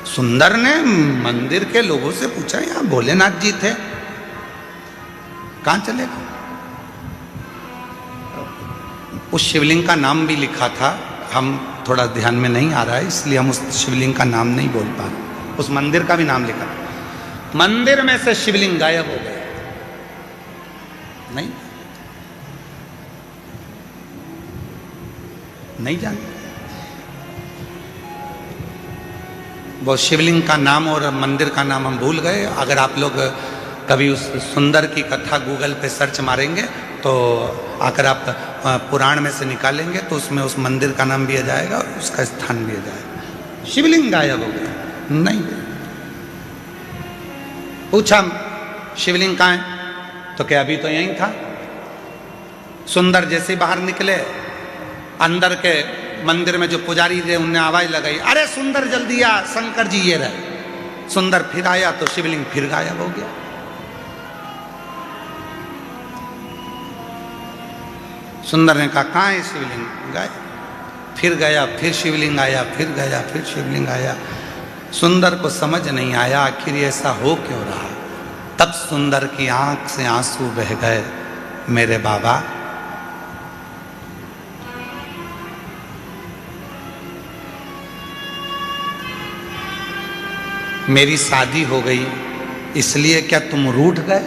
सुंदर ने मंदिर के लोगों से पूछा, यहां भोलेनाथ जी थे, कहां चले गए? उस शिवलिंग का नाम भी लिखा था, हम थोड़ा ध्यान में नहीं आ रहा है इसलिए हम उस शिवलिंग का नाम नहीं बोल पा रहे। उस मंदिर का भी नाम लिखा था। मंदिर में से शिवलिंग गायब हो गया। नहीं जानते वो शिवलिंग का नाम और मंदिर का नाम हम भूल गए। अगर आप लोग कभी उस सुंदर की कथा गूगल पे सर्च मारेंगे तो अगर आप पुराण में से निकालेंगे तो उसमें उस मंदिर का नाम भी आ जाएगा और उसका स्थान भी आ जाएगा। शिवलिंग गायब हो गया, नहीं पूछा शिवलिंग कहाँ है तो क्या अभी तो यहीं था। सुंदर जैसे बाहर निकले, अंदर के मंदिर में जो पुजारी थे उनने आवाज लगाई, अरे सुंदर जल्दी आ, शंकर जी ये रहे। सुंदर फिर आया तो शिवलिंग फिर गायब हो गया। सुंदर ने कहा कहाँ है शिवलिंग? गायब। फिर गया, फिर शिवलिंग आया, फिर गया, फिर शिवलिंग आया। सुंदर को समझ नहीं आया आखिर ऐसा हो क्यों रहा। तब सुंदर की आंख से आंसू बह गए, मेरे बाबा मेरी शादी हो गई इसलिए क्या तुम रूठ गए?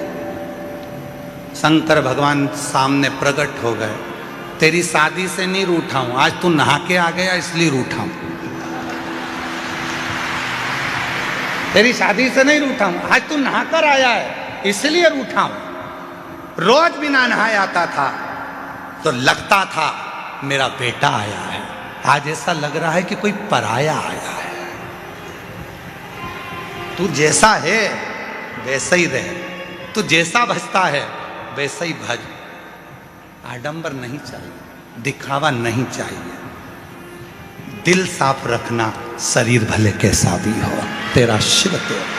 शंकर भगवान सामने प्रकट हो गए, तेरी शादी से नहीं रूठा हूं, आज तू नहा के आ गया इसलिए रूठा हूं। तेरी शादी से नहीं रूठा हूं, आज तू नहाकर आया है इसलिए रूठा हूं। रोज बिना नहाए आता था तो लगता था मेरा बेटा आया है, आज ऐसा लग रहा है कि कोई पराया आया है। तू जैसा है वैसा ही रहे, तू जैसा भजता है वैसा ही भज। आडंबर नहीं चाहिए, दिखावा नहीं चाहिए, दिल साफ रखना, शरीर भले कैसा भी हो, तेरा शिव तेरा।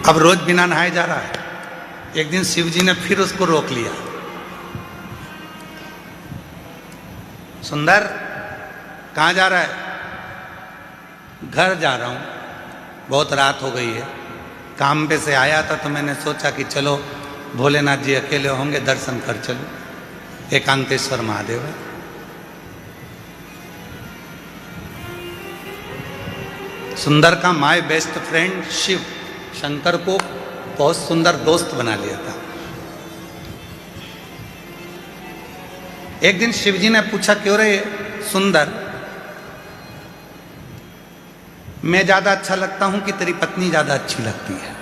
अब रोज बिना नहाए जा रहा है। एक दिन शिव जी ने फिर उसको रोक लिया, सुंदर कहाँ जा रहा है? घर जा रहा हूँ, बहुत रात हो गई है। काम पे से आया था तो मैंने सोचा कि चलो भोलेनाथ जी अकेले होंगे, दर्शन कर चलो, एकांतेश्वर महादेव है। सुंदर का my best friend Shiv Shankar को बहुत सुंदर दोस्त बना लिया था। एक दिन शिव जी ने पूछा, क्यों रे सुंदर, मैं ज्यादा अच्छा लगता हूं कि तेरी पत्नी ज्यादा अच्छी लगती है?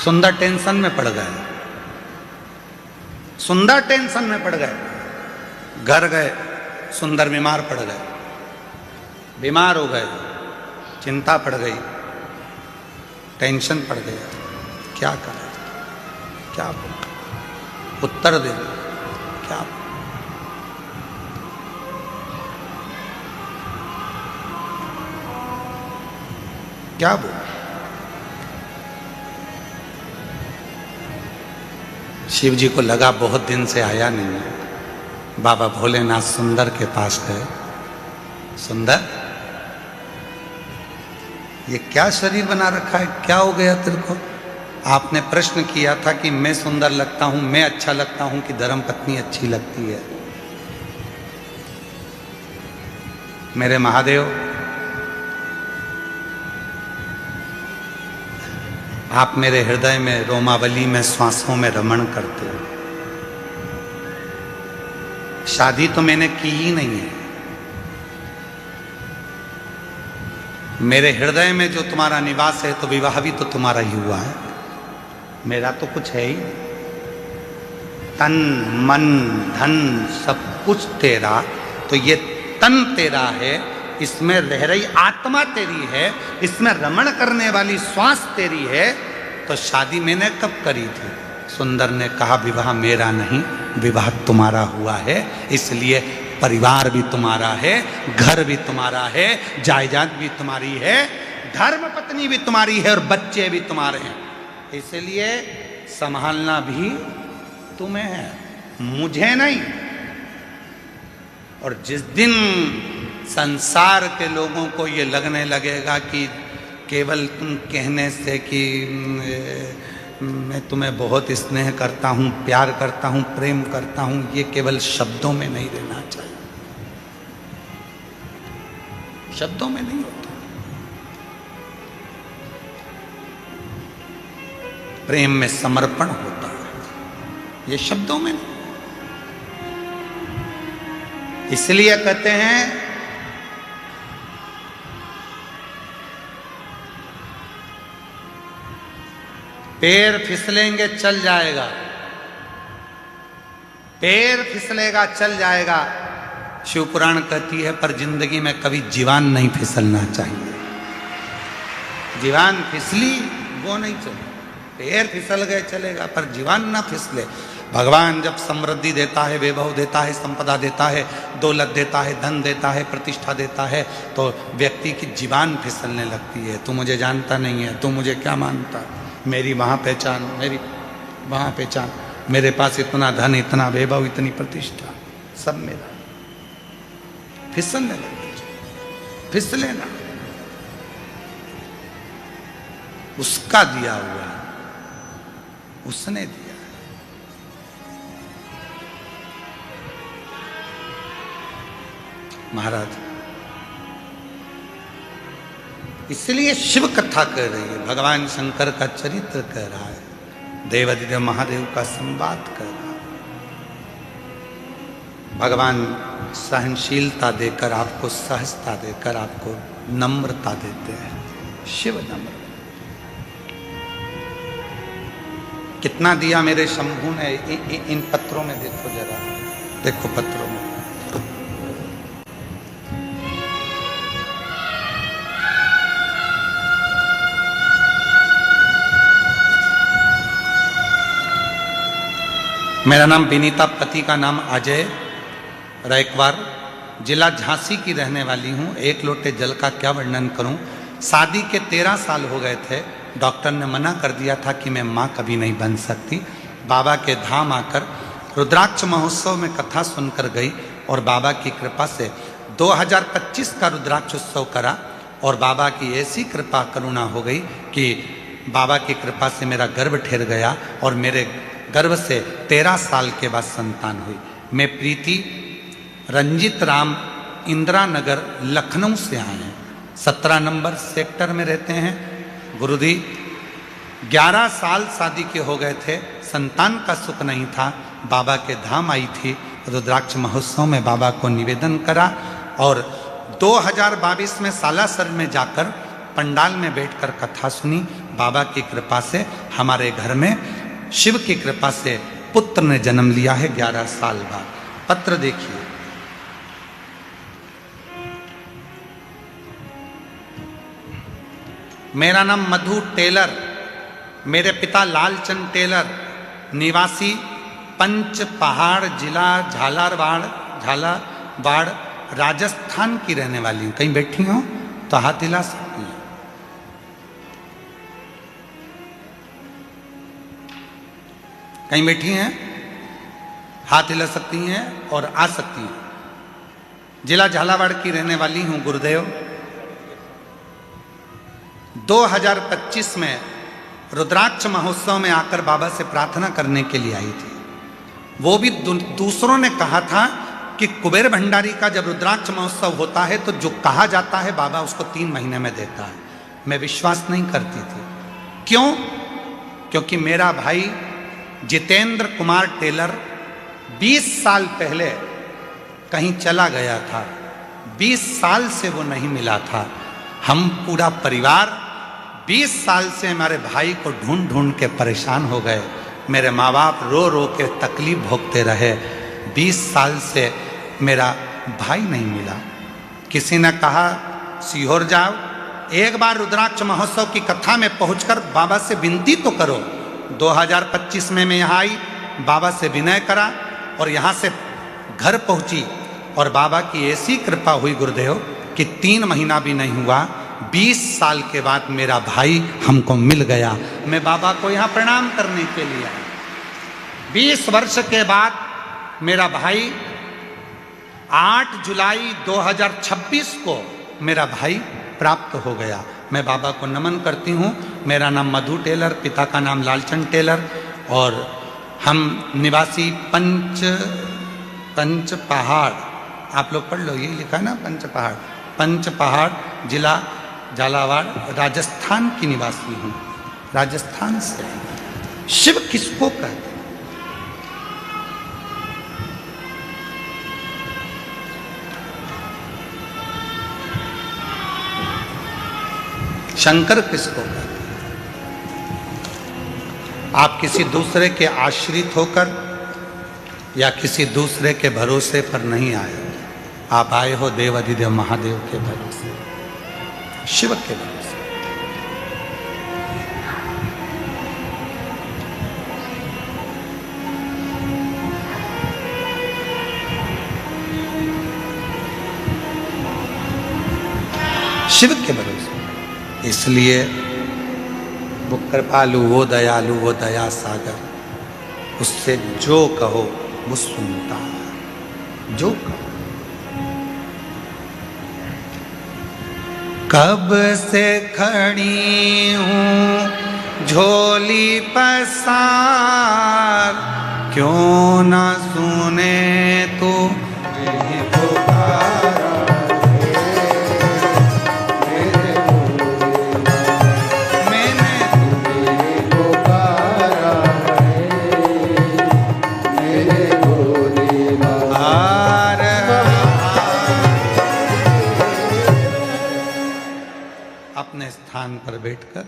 सुंदर टेंशन में पड़ गए, सुंदर टेंशन में पड़ गए। घर गए, सुंदर बीमार पड़ गए, बीमार हो गए, चिंता पड़ गई, टेंशन पड़ गया, क्या करें, क्या बोल, उत्तर दे, क्या बोल? क्या बोल? शिव जी को लगा बहुत दिन से आया नहीं है। बाबा भोलेनाथ सुंदर के पास गए, सुंदर ये क्या शरीर बना रखा है, क्या हो गया तेरे को? आपने प्रश्न किया था कि मैं सुंदर लगता हूं, मैं अच्छा लगता हूं कि धर्म पत्नी अच्छी लगती है? मेरे महादेव, आप मेरे हृदय में, रोमावली में, श्वासों में रमण करते हो। शादी तो मैंने की ही नहीं है, मेरे हृदय में जो तुम्हारा निवास है तो विवाह भी तो तुम्हारा ही हुआ है, मेरा तो कुछ है ही। तन मन धन सब कुछ तेरा, तो ये तन तेरा है, इसमें रह रही आत्मा तेरी है, इसमें रमण करने वाली श्वास तेरी है, तो शादी मैंने कब करी थी? सुंदर ने कहा, विवाह मेरा नहीं, विवाह तुम्हारा हुआ है, इसलिए परिवार भी तुम्हारा है, घर भी तुम्हारा है, जायदाद भी तुम्हारी है, धर्म पत्नी भी तुम्हारी है और बच्चे भी तुम्हारे हैं, इसलिए संभालना भी तुम्हें है, मुझे नहीं। और जिस दिन संसार के लोगों को ये लगने लगेगा कि केवल तुम कहने से कि मैं तुम्हें बहुत स्नेह करता हूँ, प्यार करता हूँ, प्रेम करता हूँ, ये केवल शब्दों में नहीं रहना चाहिए, शब्दों में नहीं होता। प्रेम में समर्पण होता है, ये शब्दों में नहीं। इसलिए कहते हैं पैर फिसलेंगे चल जाएगा, पैर फिसलेगा चल जाएगा, शिवपुराण कहती है, पर जिंदगी में कभी जीवान नहीं फिसलना चाहिए। जीवान फिसली वो नहीं चले, पैर फिसल गए चलेगा, पर जीवान ना फिसले। भगवान जब समृद्धि देता है, वैभव देता है, संपदा देता है, दौलत देता है, धन देता है, प्रतिष्ठा देता है, तो व्यक्ति की जीवान फिसलने लगती है। तू मुझे जानता नहीं है, तू मुझे क्या मानता, मेरी वहाँ पहचान, मेरी वहाँ पहचान। मेरे पास इतना धन, इतना वैभव, इतनी प्रतिष्ठा, सब मेरा। फिसलने लगे, फिसले ना, उसका दिया हुआ, उसने दिया। महाराज इसलिए शिव कथा कह रही है, भगवान शंकर का चरित्र कह रहा है, देवादिदेव महादेव का संवाद कर रहा है। भगवान सहनशीलता देकर आपको, सहजता देकर आपको नम्रता देते हैं। शिव नम्र। कितना दिया मेरे शंभू ने। इन पत्रों में देखो जरा, देखो पत्रों में। मेरा नाम विनीता, पति का नाम अजय रैकवार, जिला झांसी की रहने वाली हूँ। एक लोटे जल का क्या वर्णन करूँ। शादी के 13 साल हो गए थे। डॉक्टर ने मना कर दिया था कि मैं माँ कभी नहीं बन सकती। बाबा के धाम आकर रुद्राक्ष महोत्सव में कथा सुनकर गई और बाबा की कृपा से 2025 का रुद्राक्ष उत्सव करा और बाबा की ऐसी कृपा करुणा हो गई कि बाबा की कृपा से मेरा गर्भ ठहर गया और मेरे गर्भ से 13 साल के बाद संतान हुई। मैं प्रीति रंजित राम इंदिरा नगर लखनऊ से आए हैं। 17 नंबर सेक्टर में रहते हैं। गुरुजी 11 साल शादी के हो गए थे, संतान का सुख नहीं था। बाबा के धाम आई थी, रुद्राक्ष महोत्सव में बाबा को निवेदन करा और 2022 में सालासर में जाकर पंडाल में बैठकर कथा सुनी। बाबा की कृपा से हमारे घर में शिव की कृपा से पुत्र ने जन्म लिया है 11 साल बाद। पत्र देखिए। मेरा नाम मधु टेलर, मेरे पिता लालचंद टेलर, निवासी पंच पहाड़, जिला झालावाड़ राजस्थान की रहने वाली हूँ। कहीं बैठी हो तो हाथ हिला सकती हैं। कहीं बैठी हैं, हाथ हिला सकती हैं और आ सकती हैं। जिला झालावाड़ की रहने वाली हूं। गुरुदेव 2025 में रुद्राक्ष महोत्सव में आकर बाबा से प्रार्थना करने के लिए आई थी। वो भी दूसरों ने कहा था कि कुबेर भंडारी का जब रुद्राक्ष महोत्सव होता है तो जो कहा जाता है बाबा उसको 3 महीने में देता है। मैं विश्वास नहीं करती थी। क्यों? क्योंकि मेरा भाई जितेंद्र कुमार टेलर 20 साल पहले कहीं चला गया था। 20 साल से वो नहीं मिला था। हम पूरा परिवार 20 साल से हमारे भाई को ढूंढ ढूंढ के परेशान हो गए। मेरे माँ बाप रो रो के तकलीफ भोगते रहे। 20 साल से मेरा भाई नहीं मिला। किसी ने कहा सीहोर जाओ, एक बार रुद्राक्ष महोत्सव की कथा में पहुंचकर बाबा से विनती तो करो। 2025 में मैं यहाँ आई, बाबा से विनय करा और यहाँ से घर पहुँची और बाबा की ऐसी कृपा हुई गुरुदेव कि 3 महीना भी नहीं हुआ, 20 साल के बाद मेरा भाई हमको मिल गया। मैं बाबा को यहाँ प्रणाम करने के लिए आया। 20 वर्ष के बाद मेरा भाई 8 जुलाई 2026 को मेरा भाई प्राप्त हो गया। मैं बाबा को नमन करती हूँ। मेरा नाम मधु टेलर, पिता का नाम लालचंद टेलर और हम निवासी पंच पहाड़, आप लोग पढ़ लो, यही लिखा है ना पंच पहाड़ जिला झालावाड़ राजस्थान की निवासी हूँ। राजस्थान से। शिव किसको कहते हैं? शंकर किसको कहते हैं? आप किसी दूसरे के आश्रित होकर या किसी दूसरे के भरोसे पर नहीं आए। आप आए हो देवादिदेव महादेव के भरोसे, शिव के भरोसे। शिव के भरोसे। इसलिए वो कृपालु, वो दयालु, वो दया सागर उससे जो कहो वो सुनता है, जो कहो। कब से खड़ी हूँ झोली पसार, क्यों ना सुने तो यही पुकारा है मेरे पुकारा है मेरे भोले बाबा। अपने स्थान पर बैठकर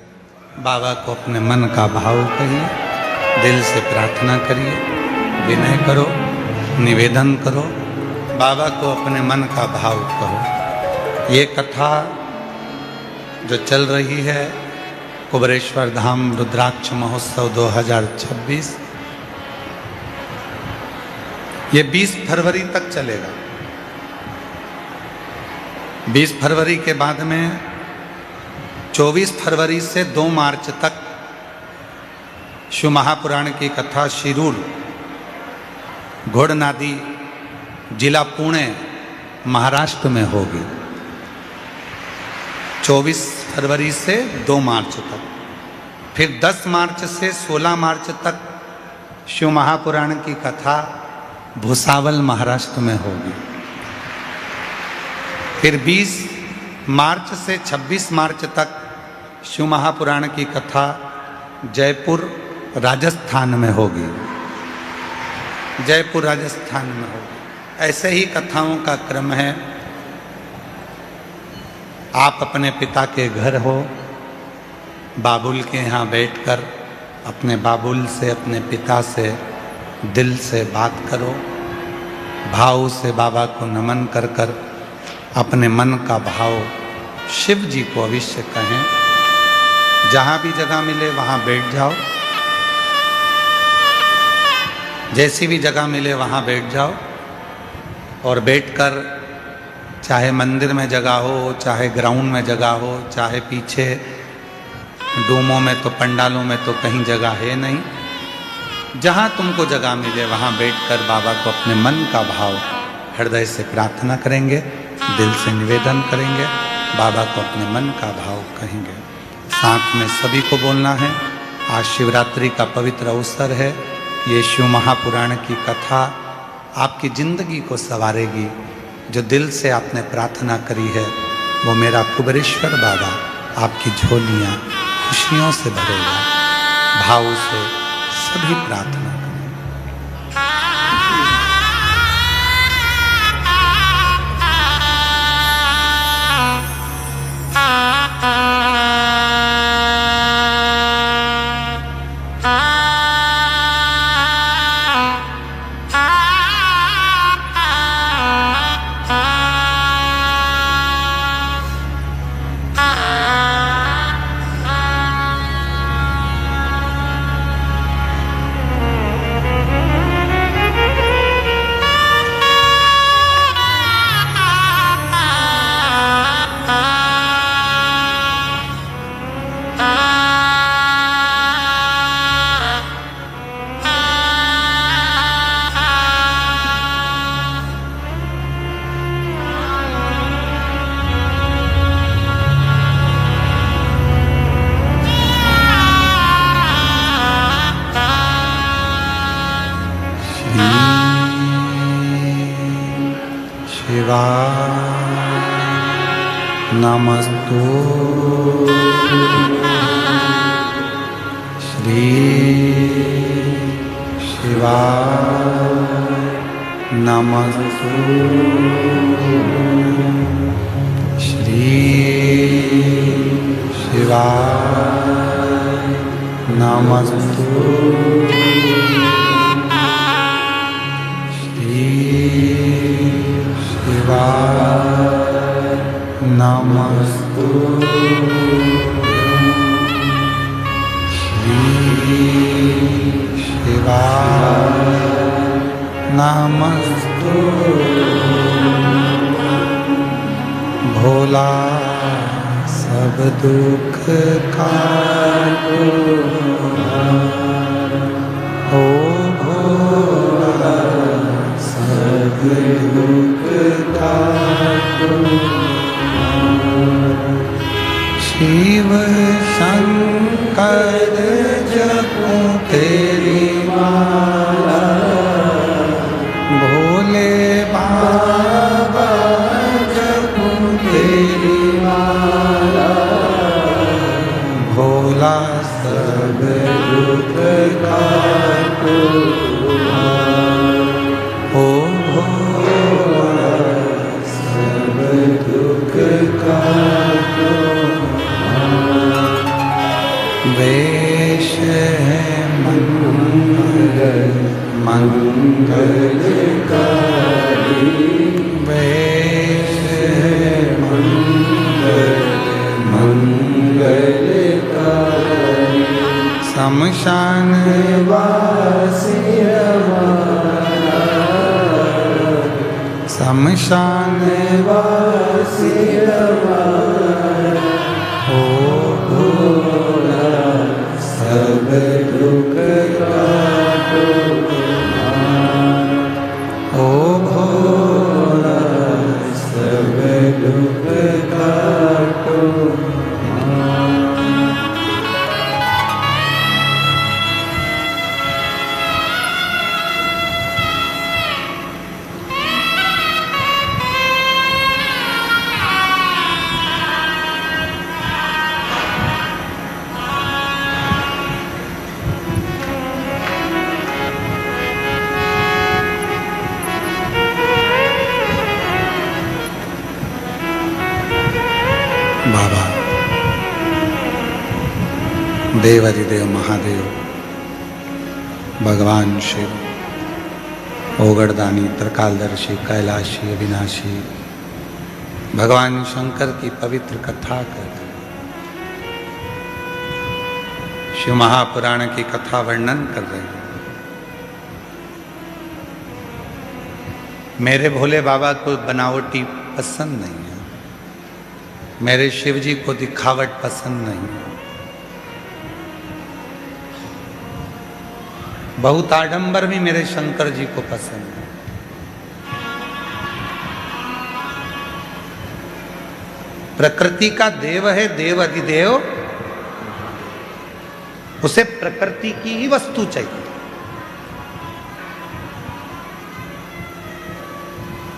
बाबा को अपने मन का भाव कहिए, दिल से प्रार्थना करिए, विनय करो, निवेदन करो, बाबा को अपने मन का भाव कहो। ये कथा जो चल रही है कुबरेश्वर धाम रुद्राक्ष महोत्सव 2026, ये 20 फरवरी तक चलेगा। 20 फरवरी के बाद में 24 फरवरी से 2 मार्च तक शिव महापुराण की कथा शिरूर घोड़नादी जिला पुणे महाराष्ट्र में होगी। 24 फरवरी से 2 मार्च तक, फिर 10 मार्च से 16 मार्च तक शिव महापुराण की कथा भुसावल महाराष्ट्र में होगी। फिर 20 मार्च से 26 मार्च तक शिव महापुराण की कथा जयपुर राजस्थान में होगी, जयपुर राजस्थान में होगी। ऐसे ही कथाओं का क्रम है। आप अपने पिता के घर हो, बाबुल के यहाँ बैठकर अपने बाबुल से, अपने पिता से दिल से बात करो, भाव से बाबा को नमन कर कर अपने मन का भाव शिव जी को अवश्य कहें। जहाँ भी जगह मिले वहाँ बैठ जाओ, जैसी भी जगह मिले वहाँ बैठ जाओ और बैठकर चाहे मंदिर में जगह हो, चाहे ग्राउंड में जगह हो, चाहे पीछे डूमों में तो पंडालों में तो कहीं जगह है नहीं, जहाँ तुमको जगह मिले वहाँ बैठकर बाबा को अपने मन का भाव हृदय से प्रार्थना करेंगे, दिल से निवेदन करेंगे, बाबा को अपने मन का भाव कहेंगे। साथ में सभी को बोलना है। आज शिवरात्रि का पवित्र अवसर है। ये शिव महापुराण की कथा आपकी जिंदगी को संवारेगी। जो दिल से आपने प्रार्थना करी है वो मेरा कुबरेश्वर बाबा आपकी झोलियाँ खुशियों से भरेगा। भाव से सभी प्रार्थना करें। नमस्तु श्री शिवाय नमस्तु श्री शिवाय नमस्तु श्री शिवाय नमस्तु श्री शिवाय नमस्तु भोला सब दुख काटो। ओ शिव शंकर जपूं तेरी माला, भोले बाबा जपूं तेरी माला, भोला सब दुख काटो ओ भोला सब दुख काटो। वेश है मंगल मंगलकारी, वेश है मंगल मंगलकारी, शमशान वासी हमारा, शमशान वासी हमारा, ओ भोला सब दुख काटो ओ भोला सब दुख काटो। बाबा देवाधिदेव महादेव भगवान शिव ओगड़दानी त्रिकालदर्शी कैलाशी अविनाशी भगवान शंकर की पवित्र कथा कर शिव महापुराण की कथा वर्णन कर रहे हैं। मेरे भोले बाबा को बनावटी पसंद नहीं है, मेरे शिव जी को दिखावट पसंद नहीं है। बहुत आडंबर भी मेरे शंकर जी को पसंद है। प्रकृति का देव है देव अधिदेव, उसे प्रकृति की ही वस्तु चाहिए।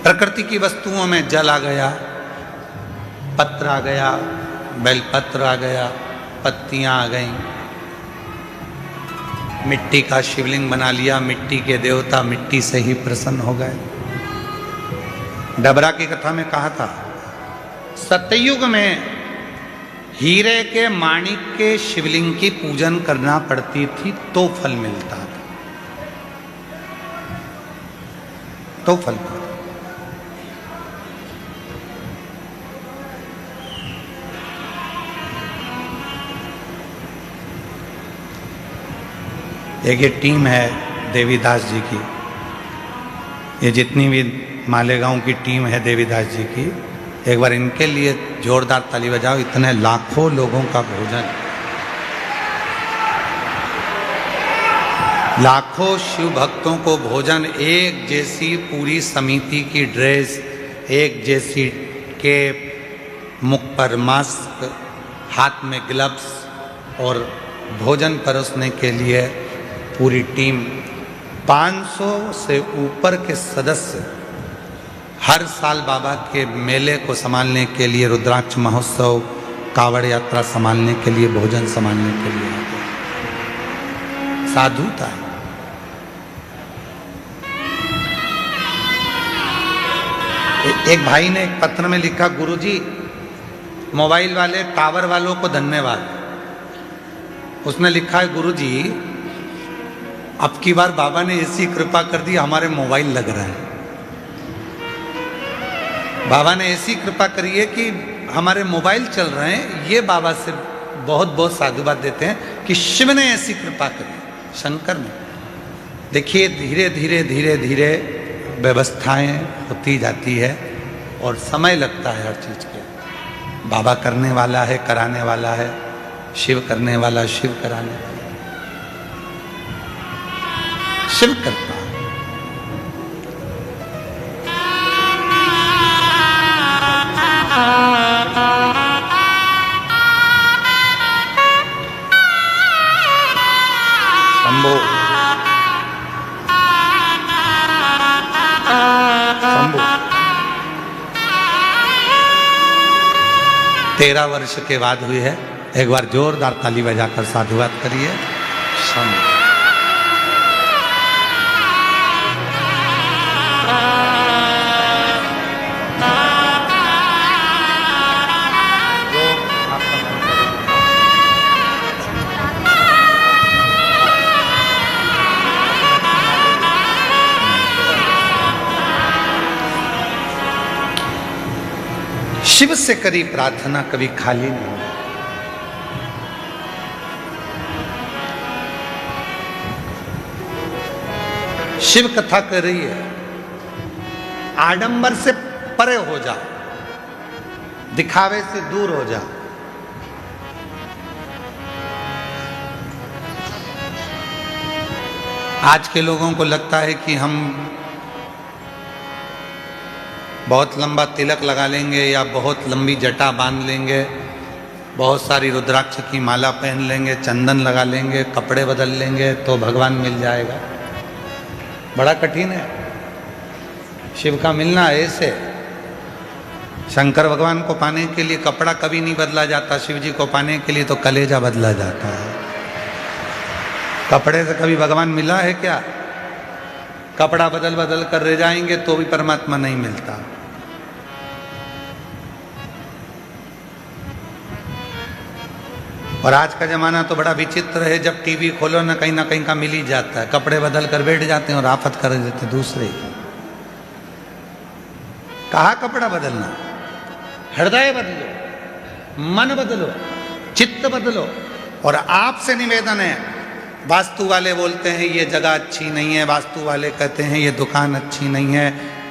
प्रकृति की वस्तुओं में जल आ गया, पत्र आ गया, बेलपत्र आ गया, पत्तियां आ गईं, मिट्टी का शिवलिंग बना लिया, मिट्टी के देवता मिट्टी से ही प्रसन्न हो गए। डबरा की कथा में कहा था सतयुग में हीरे के माणिक के शिवलिंग की पूजन करना पड़ती थी तो फल मिलता था, तो फल मिलता। एक ये टीम है देवीदास जी की, ये जितनी भी मालेगांव की टीम है देवीदास जी की, एक बार इनके लिए जोरदार ताली बजाओ। इतने लाखों लोगों का भोजन, लाखों शिव भक्तों को भोजन, एक जैसी पूरी समिति की ड्रेस, एक जैसी कैप, मुख पर मास्क, हाथ में ग्लव्स और भोजन परोसने के लिए पूरी टीम। 500 से ऊपर के सदस्य हर साल बाबा के मेले को संभालने के लिए, रुद्राक्ष महोत्सव, कावड़ यात्रा संभालने के लिए, भोजन संभालने के लिए आते। साधुता है। एक भाई ने एक पत्र में लिखा, गुरुजी मोबाइल वाले टावर वालों को धन्यवाद। उसने लिखा है, गुरुजी अब की बार बाबा ने ऐसी कृपा कर दी हमारे मोबाइल लग रहा है। बाबा ने ऐसी कृपा करी है कि हमारे मोबाइल चल रहे हैं। ये बाबा से बहुत बहुत साधुवाद देते हैं कि शिव ने ऐसी कृपा करी, शंकर ने। देखिए धीरे धीरे धीरे धीरे व्यवस्थाएं होती जाती है और समय लगता है हर चीज के। बाबा करने वाला है, कराने वाला है, शिव करने वाला, शिव कराने वाला, शिव करता है। 13 वर्ष के बाद हुई है। एक बार जोरदार ताली बजाकर साधुवाद करिए। शंभु। शिव से करी प्रार्थना कभी खाली नहीं। शिव कथा कर रही है, आडंबर से परे हो जा, दिखावे से दूर हो जा। आज के लोगों को लगता है कि हम बहुत लंबा तिलक लगा लेंगे या बहुत लंबी जटा बांध लेंगे, बहुत सारी रुद्राक्ष की माला पहन लेंगे, चंदन लगा लेंगे, कपड़े बदल लेंगे तो भगवान मिल जाएगा। बड़ा कठिन है शिव का मिलना। ऐसे शंकर भगवान को पाने के लिए कपड़ा कभी नहीं बदला जाता, शिव जी को पाने के लिए तो कलेजा बदला जाता है। कपड़े से कभी भगवान मिला है क्या? कपड़ा बदल बदल कर रह जाएंगे तो भी परमात्मा नहीं मिलता। और आज का जमाना तो बड़ा विचित्र है, जब टीवी खोलो ना कहीं का मिल ही जाता है। कपड़े बदल कर बैठ जाते हैं और आफत कर देते दूसरे की। कहा कपड़ा बदलना? हृदय बदलो, मन बदलो, चित्त बदलो। और आपसे निवेदन है, वास्तु वाले बोलते हैं ये जगह अच्छी नहीं है, वास्तु वाले कहते हैं ये दुकान अच्छी नहीं है।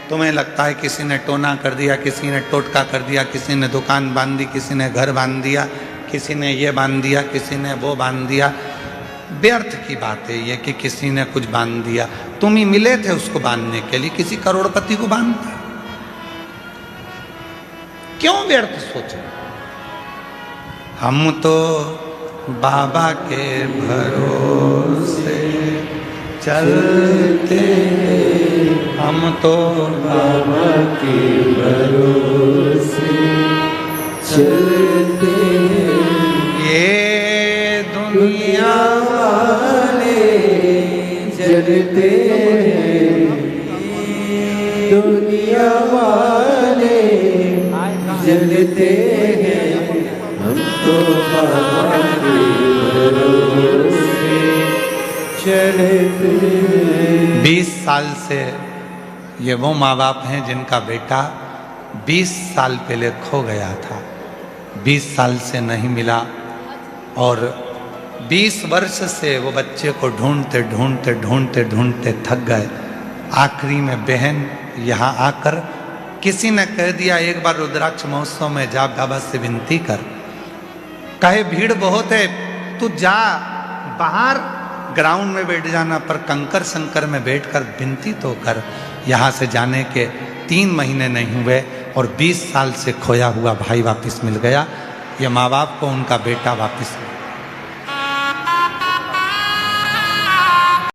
तुम्हें लगता है किसी ने टोना कर दिया, किसी ने टोटका कर दिया, किसी ने दुकान बांध दी, किसी ने घर बांध दिया, किसी ने ये बांध दिया, किसी ने वो बांध दिया। व्यर्थ की बात है ये कि किसी ने कुछ बांध दिया। तुम ही मिले थे उसको बांधने के लिए, किसी करोड़पति को बांधता। क्यों व्यर्थ सोचे? हम तो बाबा के भरोसे चलते, हम तो बाबा के भरोसे चलते, ये दुनिया वाले जलते हैं, दुनिया वाले जलते हैं, हम तो बाबा के भरोसे चलते हैं। 20 साल से ये वो माँ बाप हैं जिनका बेटा 20 साल पहले खो गया था, 20 साल से नहीं मिला। और 20 वर्ष से वो बच्चे को ढूंढते ढूंढते ढूंढते ढूंढते थक गए। आखिरी में बहन यहाँ आकर किसी ने कह दिया एक बार रुद्राक्ष महोत्सव में जा, बाबा से विनती कर। कहे भीड़ बहुत है, तू जा बाहर ग्राउंड में बैठ जाना, पर कंकर शंकर में बैठकर विनती तो कर। यहाँ से जाने के 3 महीने नहीं हुए और 20 साल से खोया हुआ भाई वापस मिल गया। ये माँ बाप को उनका बेटा वापस